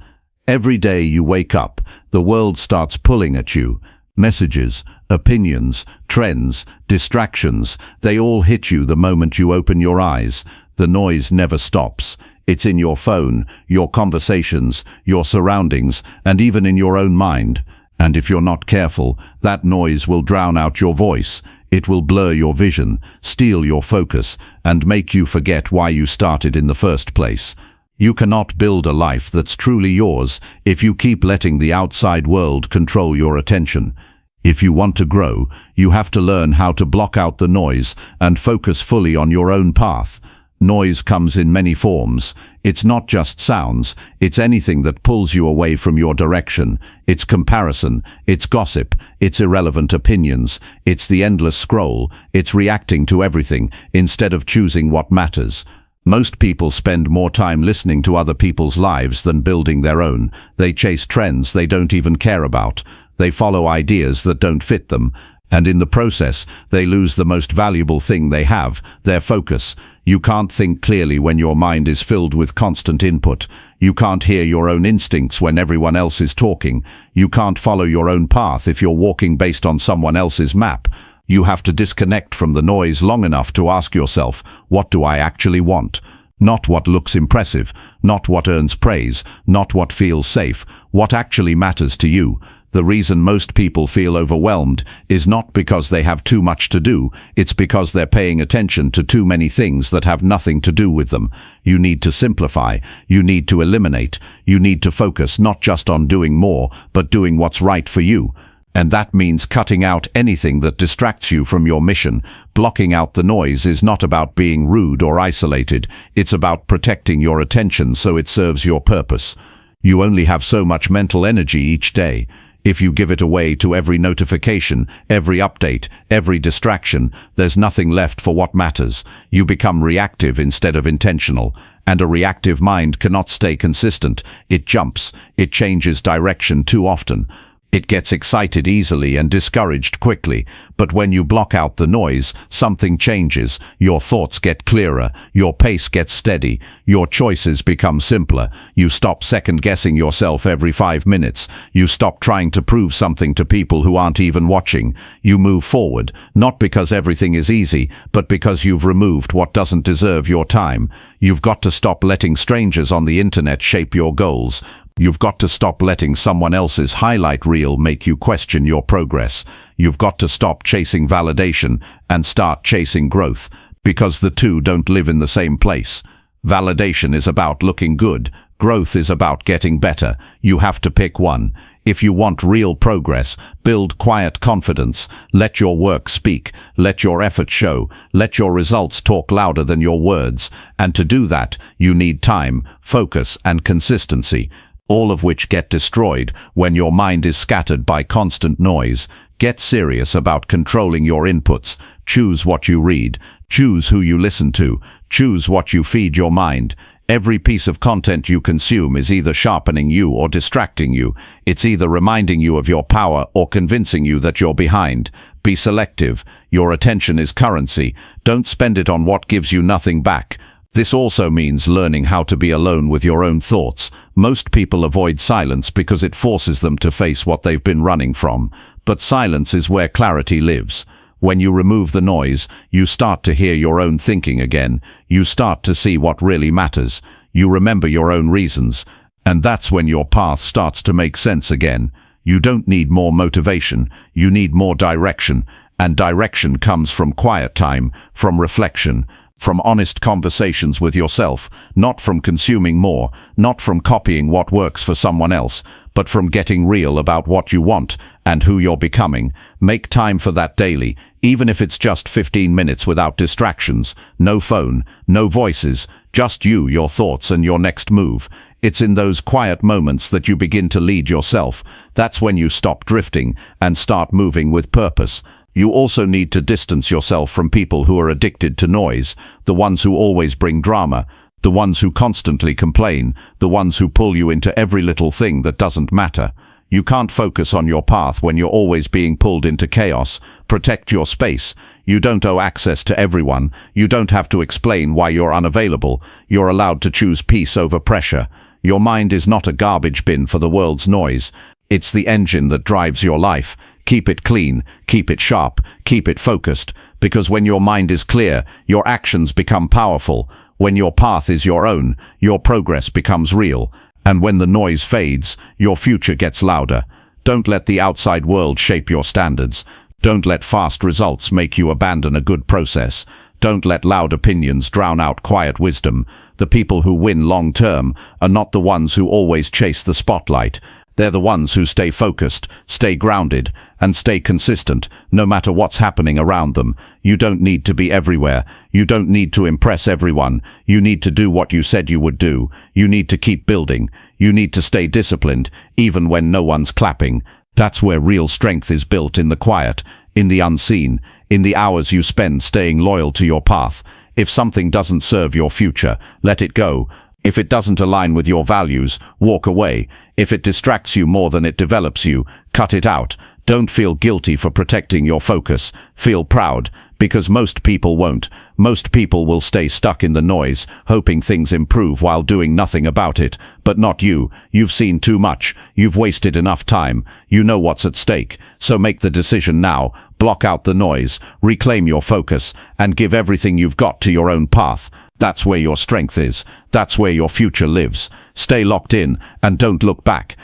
Every day you wake up, the world starts pulling at you. Messages, opinions, trends, distractions, they all hit you the moment you open your eyes. The noise never stops. It's in your phone, your conversations, your surroundings, and even in your own mind. And if you're not careful, that noise will drown out your voice. It will blur your vision, steal your focus, and make you forget why you started in the first place. You cannot build a life that's truly yours if you keep letting the outside world control your attention. If you want to grow, you have to learn how to block out the noise and focus fully on your own path. Noise comes in many forms. It's not just sounds, it's anything that pulls you away from your direction. It's comparison, it's gossip, it's irrelevant opinions, it's the endless scroll, it's reacting to everything instead of choosing what matters. Most people spend more time listening to other people's lives than building their own. They chase trends they don't even care about. They follow ideas that don't fit them. And in the process, they lose the most valuable thing they have, their focus. You can't think clearly when your mind is filled with constant input. You can't hear your own instincts when everyone else is talking. You can't follow your own path if you're walking based on someone else's map. You have to disconnect from the noise long enough to ask yourself, what do I actually want? Not what looks impressive, not what earns praise, not what feels safe, what actually matters to you. The reason most people feel overwhelmed is not because they have too much to do, it's because they're paying attention to too many things that have nothing to do with them. You need to simplify, you need to eliminate, you need to focus not just on doing more, but doing what's right for you. And that means cutting out anything that distracts you from your mission. Blocking out the noise is not about being rude or isolated, it's about protecting your attention so it serves your purpose. You only have so much mental energy each day. If you give it away to every notification, every update, every distraction, there's nothing left for what matters. You become reactive instead of intentional. And a reactive mind cannot stay consistent. It jumps. It changes direction too often. It gets excited easily and discouraged quickly. But when you block out the noise, something changes. Your thoughts get clearer. Your pace gets steady. Your choices become simpler. You stop second-guessing yourself every 5 minutes. You stop trying to prove something to people who aren't even watching. You move forward, not because everything is easy, but because you've removed what doesn't deserve your time. You've got to stop letting strangers on the internet shape your goals. You've got to stop letting someone else's highlight reel make you question your progress. You've got to stop chasing validation and start chasing growth, because the two don't live in the same place. Validation is about looking good. Growth is about getting better. You have to pick one. If you want real progress, build quiet confidence. Let your work speak. Let your effort show. Let your results talk louder than your words. And to do that, you need time, focus, and consistency, all of which get destroyed when your mind is scattered by constant noise. Get serious about controlling your inputs. Choose what you read. Choose who you listen to. Choose what you feed your mind. Every piece of content you consume is either sharpening you or distracting you. It's either reminding you of your power or convincing you that you're behind. Be selective. Your attention is currency. Don't spend it on what gives you nothing back. This also means learning how to be alone with your own thoughts. Most people avoid silence because it forces them to face what they've been running from. But silence is where clarity lives. When you remove the noise, you start to hear your own thinking again. You start to see what really matters. You remember your own reasons. And that's when your path starts to make sense again. You don't need more motivation. You need more direction. And direction comes from quiet time, from reflection, from honest conversations with yourself, not from consuming more, not from copying what works for someone else, but from getting real about what you want and who you're becoming. Make time for that daily, even if it's just 15 minutes without distractions. No phone, no voices, just you, your thoughts, and your next move. It's in those quiet moments that you begin to lead yourself. That's when you stop drifting and start moving with purpose. You also need to distance yourself from people who are addicted to noise, the ones who always bring drama, the ones who constantly complain, the ones who pull you into every little thing that doesn't matter. You can't focus on your path when you're always being pulled into chaos. Protect your space. You don't owe access to everyone. You don't have to explain why you're unavailable. You're allowed to choose peace over pressure. Your mind is not a garbage bin for the world's noise. It's the engine that drives your life. Keep it clean, keep it sharp, keep it focused, because when your mind is clear, your actions become powerful. When your path is your own, your progress becomes real. And when the noise fades, your future gets louder. Don't let the outside world shape your standards. Don't let fast results make you abandon a good process. Don't let loud opinions drown out quiet wisdom. The people who win long-term are not the ones who always chase the spotlight. They're the ones who stay focused, stay grounded, and stay consistent, no matter what's happening around them. You don't need to be everywhere. You don't need to impress everyone. You need to do what you said you would do. You need to keep building. You need to stay disciplined, even when no one's clapping. That's where real strength is built, in the quiet, in the unseen, in the hours you spend staying loyal to your path. If something doesn't serve your future, let it go. If it doesn't align with your values, walk away. If it distracts you more than it develops you, cut it out. Don't feel guilty for protecting your focus. Feel proud, because most people won't. Most people will stay stuck in the noise, hoping things improve while doing nothing about it. But not you. You've seen too much. You've wasted enough time. You know what's at stake. So make the decision now. Block out the noise, reclaim your focus, and give everything you've got to your own path. That's where your strength is. That's where your future lives. Stay locked in and don't look back.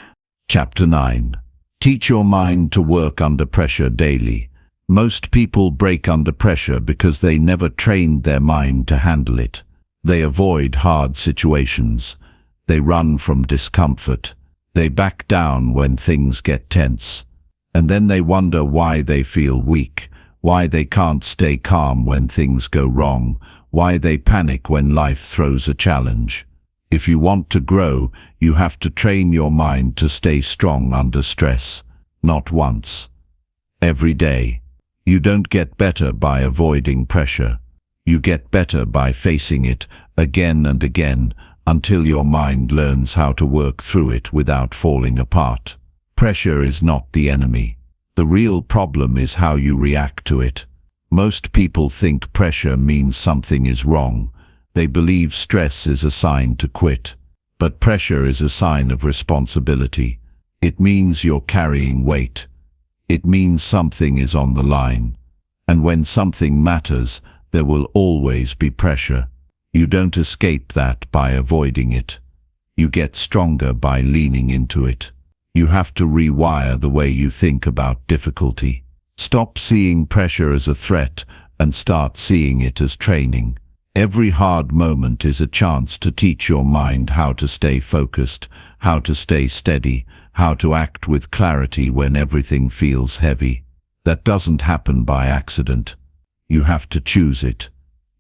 Chapter 9. Teach your mind to work under pressure daily. Most people break under pressure because they never trained their mind to handle it. They avoid hard situations. They run from discomfort. They back down when things get tense. And then they wonder why they feel weak, why they can't stay calm when things go wrong, why they panic when life throws a challenge. If you want to grow, you have to train your mind to stay strong under stress. Not once. Every day. You don't get better by avoiding pressure. You get better by facing it again and again until your mind learns how to work through it without falling apart. Pressure is not the enemy. The real problem is how you react to it. Most people think pressure means something is wrong. They believe stress is a sign to quit. But pressure is a sign of responsibility. It means you're carrying weight. It means something is on the line. And when something matters, there will always be pressure. You don't escape that by avoiding it. You get stronger by leaning into it. You have to rewire the way you think about difficulty. Stop seeing pressure as a threat and start seeing it as training. Every hard moment is a chance to teach your mind how to stay focused, how to stay steady, how to act with clarity when everything feels heavy. That doesn't happen by accident. You have to choose it.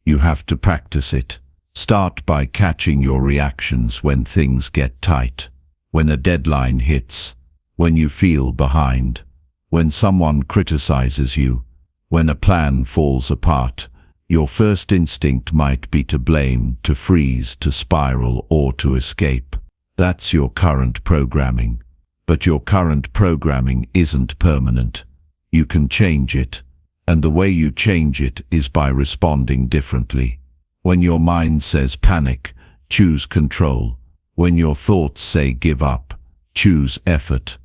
You have to practice it. Start by catching your reactions when things get tight, when a deadline hits, when you feel behind, When someone criticizes you, when a plan falls apart, your first instinct might be to blame, to freeze, to spiral, or to escape. That's your current programming. But your current programming isn't permanent. You can change it, and the way you change it is by responding differently. When your mind says panic, choose control. When your thoughts say give up, choose effort.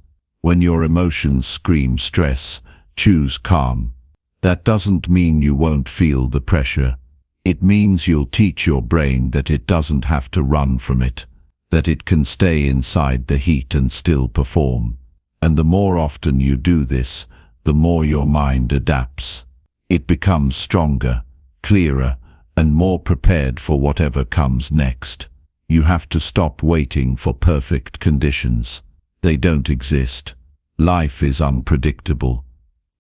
When your emotions scream stress, choose calm. That doesn't mean you won't feel the pressure. It means you'll teach your brain that it doesn't have to run from it, that it can stay inside the heat and still perform. And the more often you do this, the more your mind adapts. It becomes stronger, clearer, and more prepared for whatever comes next. You have to stop waiting for perfect conditions. They don't exist. Life is unpredictable.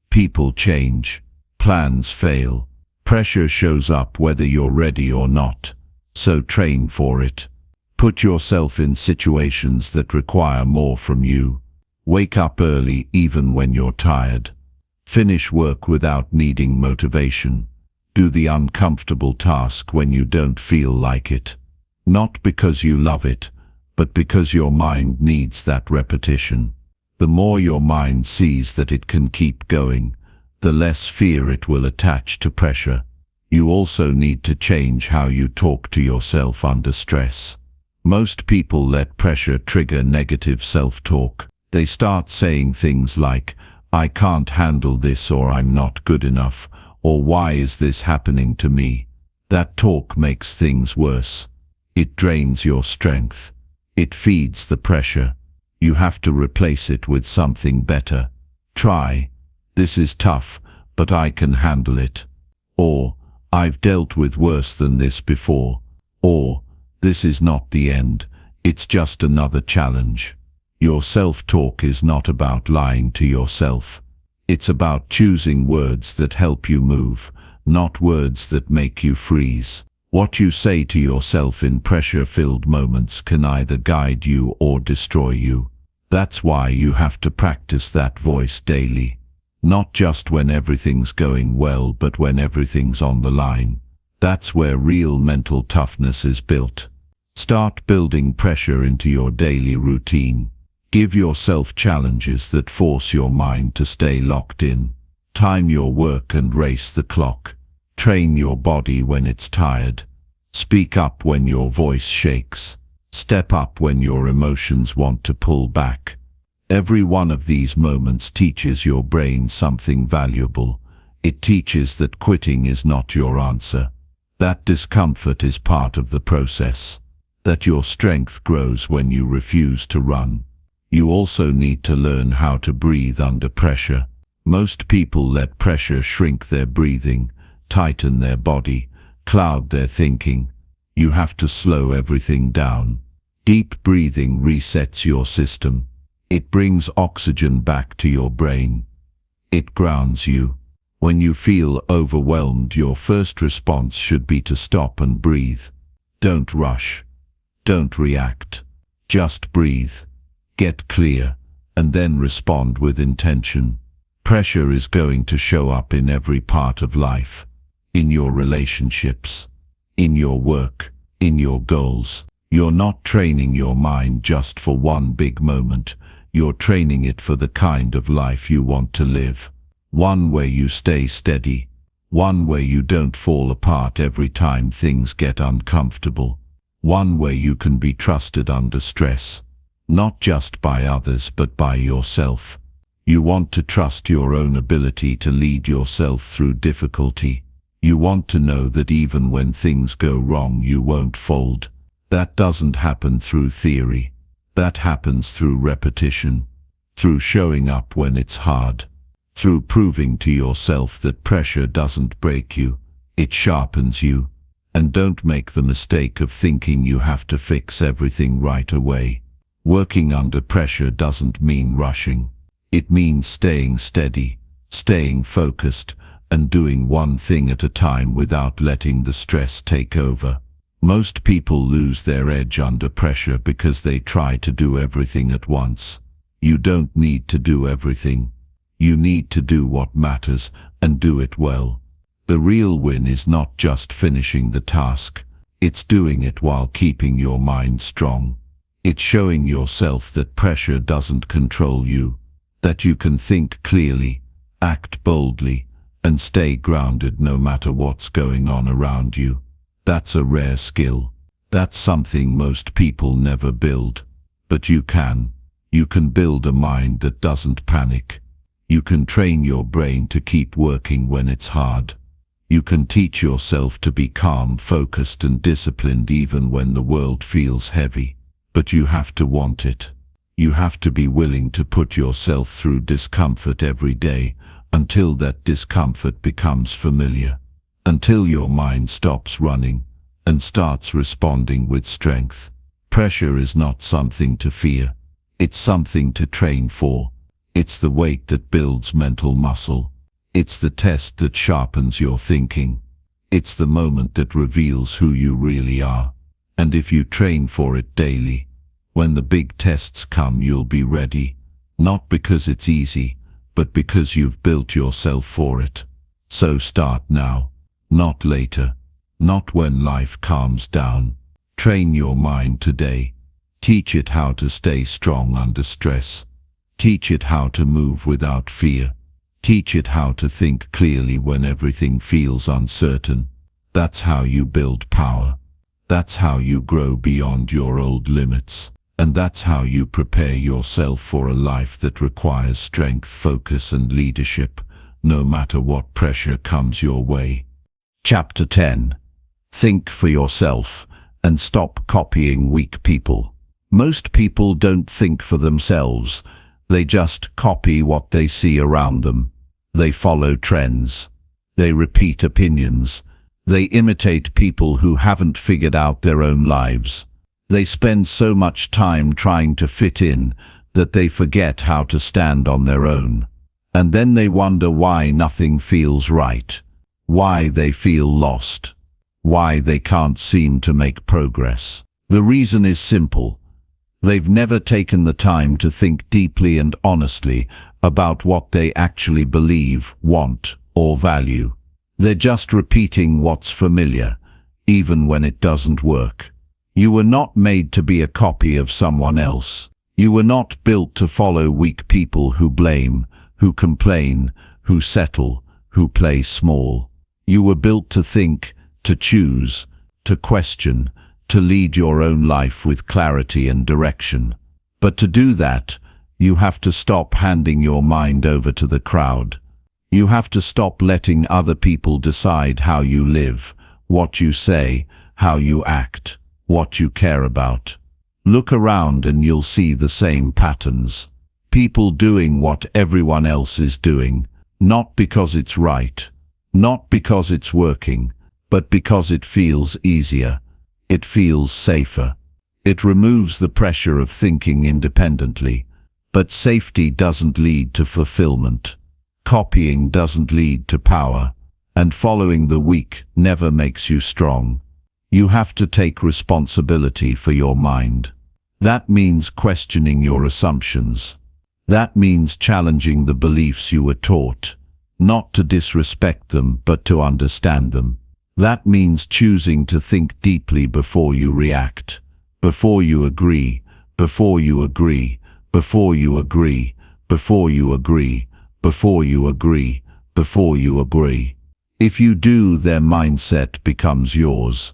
People change. Plans fail. Pressure shows up whether you're ready or not. So train for it. Put yourself in situations that require more from you. Wake up early even when you're tired. Finish work without needing motivation. Do the uncomfortable task when you don't feel like it. Not because you love it, but because your mind needs that repetition. The more your mind sees that it can keep going, the less fear it will attach to pressure. You also need to change how you talk to yourself under stress. Most people let pressure trigger negative self-talk. They start saying things like, I can't handle this, or I'm not good enough, or why is this happening to me? That talk makes things worse. It drains your strength. It feeds the pressure. You have to replace it with something better. Try, this is tough, but I can handle it. Or, I've dealt with worse than this before. Or, this is not the end, it's just another challenge. Your self-talk is not about lying to yourself. It's about choosing words that help you move, not words that make you freeze. What you say to yourself in pressure-filled moments can either guide you or destroy you. That's why you have to practice that voice daily. Not just when everything's going well, but when everything's on the line. That's where real mental toughness is built. Start building pressure into your daily routine. Give yourself challenges that force your mind to stay locked in. Time your work and race the clock. Train your body when it's tired. Speak up when your voice shakes. Step up when your emotions want to pull back. Every one of these moments teaches your brain something valuable. It teaches that quitting is not your answer. That discomfort is part of the process. That your strength grows when you refuse to run. You also need to learn how to breathe under pressure. Most people let pressure shrink their breathing, tighten their body, cloud their thinking. You have to slow everything down. Deep breathing resets your system. It brings oxygen back to your brain. It grounds you. When you feel overwhelmed, your first response should be to stop and breathe. Don't rush. Don't react. Just breathe. Get clear, and then respond with intention. Pressure is going to show up in every part of life. In your relationships, in your work, in your goals. You're not training your mind just for one big moment. You're training it for the kind of life you want to live. One where you stay steady. One where you don't fall apart every time things get uncomfortable. One where you can be trusted under stress. Not just by others, but by yourself. You want to trust your own ability to lead yourself through difficulty. You want to know that even when things go wrong, you won't fold. That doesn't happen through theory. That happens through repetition. Through showing up when it's hard. Through proving to yourself that pressure doesn't break you. It sharpens you. And don't make the mistake of thinking you have to fix everything right away. Working under pressure doesn't mean rushing. It means staying steady, staying focused, and doing one thing at a time without letting the stress take over. Most people lose their edge under pressure because they try to do everything at once. You don't need to do everything. You need to do what matters and do it well. The real win is not just finishing the task. It's doing it while keeping your mind strong. It's showing yourself that pressure doesn't control you, that you can think clearly, act boldly, and stay grounded no matter what's going on around you. That's a rare skill. That's something most people never build. But you can. You can build a mind that doesn't panic. You can train your brain to keep working when it's hard. You can teach yourself to be calm, focused, and disciplined even when the world feels heavy. But you have to want it. You have to be willing to put yourself through discomfort every day until that discomfort becomes familiar, until your mind stops running and starts responding with strength. Pressure is not something to fear. It's something to train for. It's the weight that builds mental muscle. It's the test that sharpens your thinking. It's the moment that reveals who you really are. And if you train for it daily, when the big tests come, you'll be ready, not because it's easy, but because you've built yourself for it. So start now, not later, not when life calms down. Train your mind today. Teach it how to stay strong under stress. Teach it how to move without fear. Teach it how to think clearly when everything feels uncertain. That's how you build power. That's how you grow beyond your old limits. And that's how you prepare yourself for a life that requires strength, focus, and leadership, no matter what pressure comes your way. Chapter 10. Think for yourself and stop copying weak people. Most people don't think for themselves. They just copy what they see around them. They follow trends. They repeat opinions. They imitate people who haven't figured out their own lives. They spend so much time trying to fit in that they forget how to stand on their own. And then they wonder why nothing feels right, why they feel lost, why they can't seem to make progress. The reason is simple. They've never taken the time to think deeply and honestly about what they actually believe, want, or value. They're just repeating what's familiar, even when it doesn't work. You were not made to be a copy of someone else. You were not built to follow weak people who blame, who complain, who settle, who play small. You were built to think, to choose, to question, to lead your own life with clarity and direction. But to do that, you have to stop handing your mind over to the crowd. You have to stop letting other people decide how you live, what you say, how you act, what you care about. Look around and you'll see the same patterns. People doing what everyone else is doing, not because it's right, not because it's working, but because it feels easier. It feels safer. It removes the pressure of thinking independently. But safety doesn't lead to fulfillment. Copying doesn't lead to power. And following the weak never makes you strong. You have to take responsibility for your mind. That means questioning your assumptions. That means challenging the beliefs you were taught, not to disrespect them, but to understand them. That means choosing to think deeply before you react, before you agree, before you agree, before you agree, before you agree, before you agree, before you agree. If you do, their mindset becomes yours.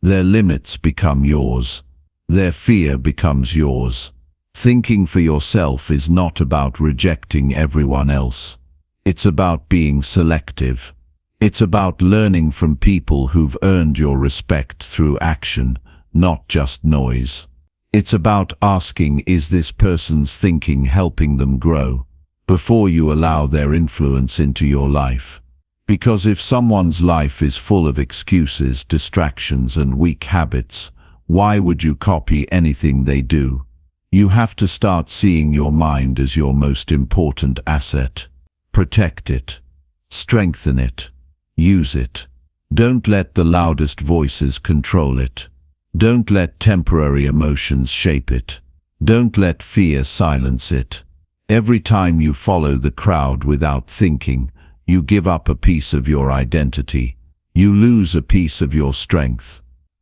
Their limits become yours. Their fear becomes yours. Thinking for yourself is not about rejecting everyone else. It's about being selective. It's about learning from people who've earned your respect through action, not just noise. It's about asking, is this person's thinking helping them grow, before you allow their influence into your life. Because if someone's life is full of excuses, distractions, and weak habits, why would you copy anything they do? You have to start seeing your mind as your most important asset. Protect it. Strengthen it. Use it. Don't let the loudest voices control it. Don't let temporary emotions shape it. Don't let fear silence it. Every time you follow the crowd without thinking, you give up a piece of your identity. You lose a piece of your strength.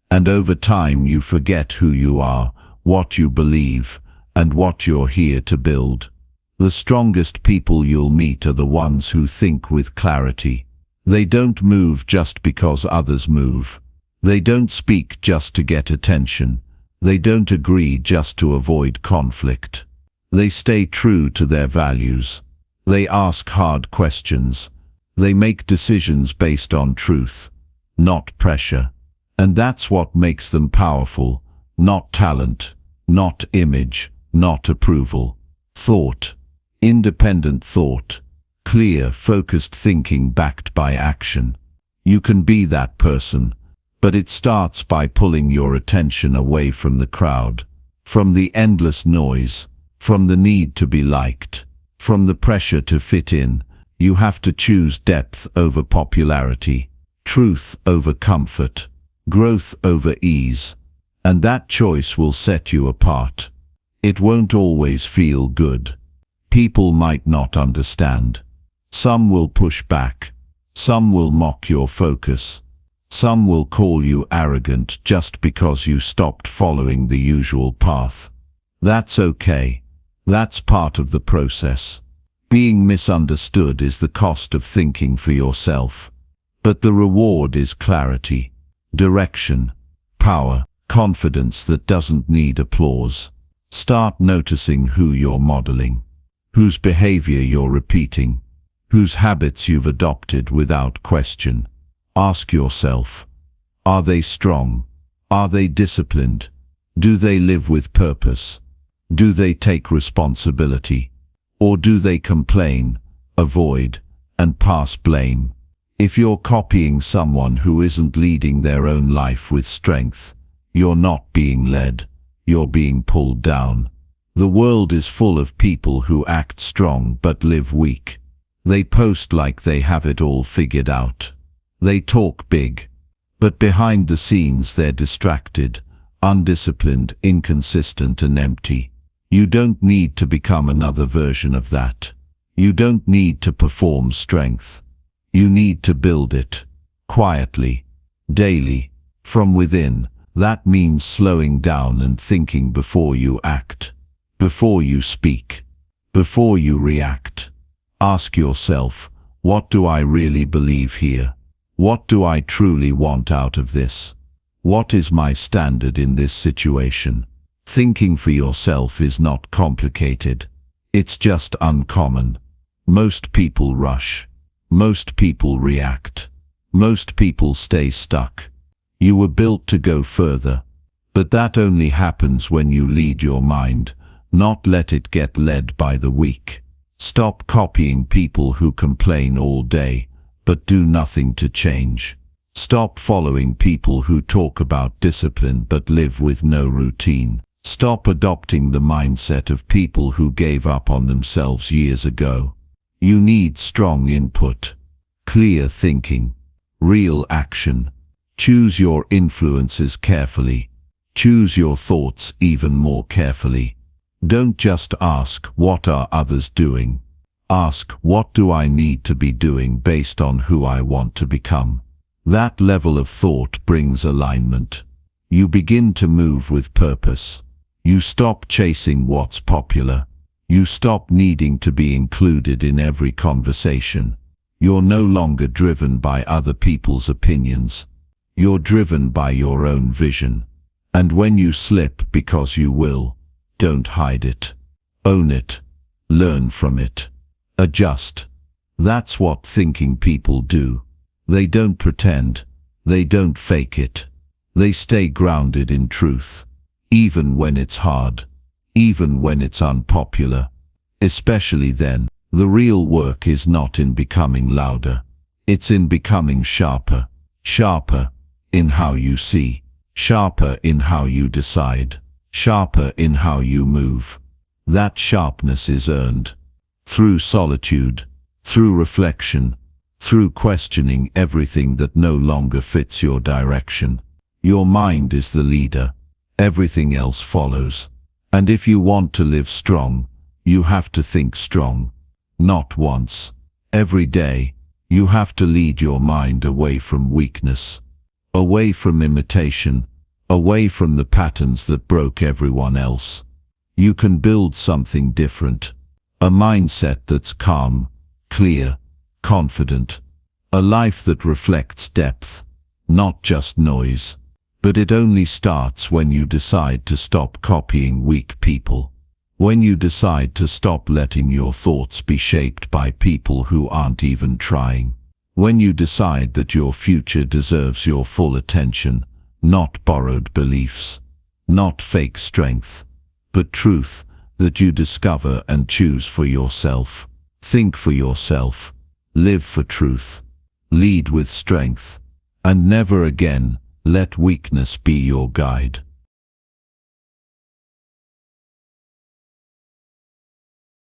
And over time you forget who you are, what you believe, and what you're here to build. The strongest people you'll meet are the ones who think with clarity. They don't move just because others move. They don't speak just to get attention. They don't agree just to avoid conflict. They stay true to their values. They ask hard questions. They make decisions based on truth, not pressure. And that's what makes them powerful, not talent, not image, not approval. Thought, independent thought, clear, focused thinking backed by action. You can be that person, but it starts by pulling your attention away from the crowd, from the endless noise, from the need to be liked, from the pressure to fit in. You have to choose depth over popularity, truth over comfort, growth over ease, and that choice will set you apart. It won't always feel good. People might not understand. Some will push back. Some will mock your focus. Some will call you arrogant just because you stopped following the usual path. That's okay. That's part of the process. Being misunderstood is the cost of thinking for yourself. But the reward is clarity, direction, power, confidence that doesn't need applause. Start noticing who you're modeling, whose behavior you're repeating, whose habits you've adopted without question. Ask yourself, are they strong? Are they disciplined? Do they live with purpose? Do they take responsibility? Or do they complain, avoid, and pass blame? If you're copying someone who isn't leading their own life with strength, you're not being led, you're being pulled down. The world is full of people who act strong but live weak. They post like they have it all figured out. They talk big, but behind the scenes they're distracted, undisciplined, inconsistent, and empty. You don't need to become another version of that. You don't need to perform strength. You need to build it, quietly, daily, from within. That means slowing down and thinking before you act, before you speak, before you react. Ask yourself, what do I really believe here? What do I truly want out of this? What is my standard in this situation? Thinking for yourself is not complicated. It's just uncommon. Most people rush. Most people react. Most people stay stuck. You were built to go further. But that only happens when you lead your mind, not let it get led by the weak. Stop copying people who complain all day, but do nothing to change. Stop following people who talk about discipline but live with no routine. Stop adopting the mindset of people who gave up on themselves years ago. You need strong input, clear thinking, real action. Choose your influences carefully. Choose your thoughts even more carefully. Don't just ask, what are others doing? Ask, what do I need to be doing based on who I want to become? That level of thought brings alignment. You begin to move with purpose. You stop chasing what's popular. You stop needing to be included in every conversation. You're no longer driven by other people's opinions. You're driven by your own vision. And when you slip, because you will, don't hide it. Own it. Learn from it. Adjust. That's what thinking people do. They don't pretend. They don't fake it. They stay grounded in truth. Even when it's hard. Even when it's unpopular. Especially then. The real work is not in becoming louder. It's in becoming sharper. Sharper in how you see. Sharper in how you decide. Sharper in how you move. That sharpness is earned. Through solitude. Through reflection. Through questioning everything that no longer fits your direction. Your mind is the leader. Everything else follows. And if you want to live strong, You have to think strong. Not once. Every day, you have to lead your mind away from weakness, away from imitation, away from the patterns that broke everyone else. You can build something different. A mindset that's calm, clear, confident. A life that reflects depth, not just noise. But it only starts when you decide to stop copying weak people. When you decide to stop letting your thoughts be shaped by people who aren't even trying. When you decide that your future deserves your full attention, not borrowed beliefs, not fake strength, but truth that you discover and choose for yourself. Think for yourself, live for truth, lead with strength, and never again let weakness be your guide.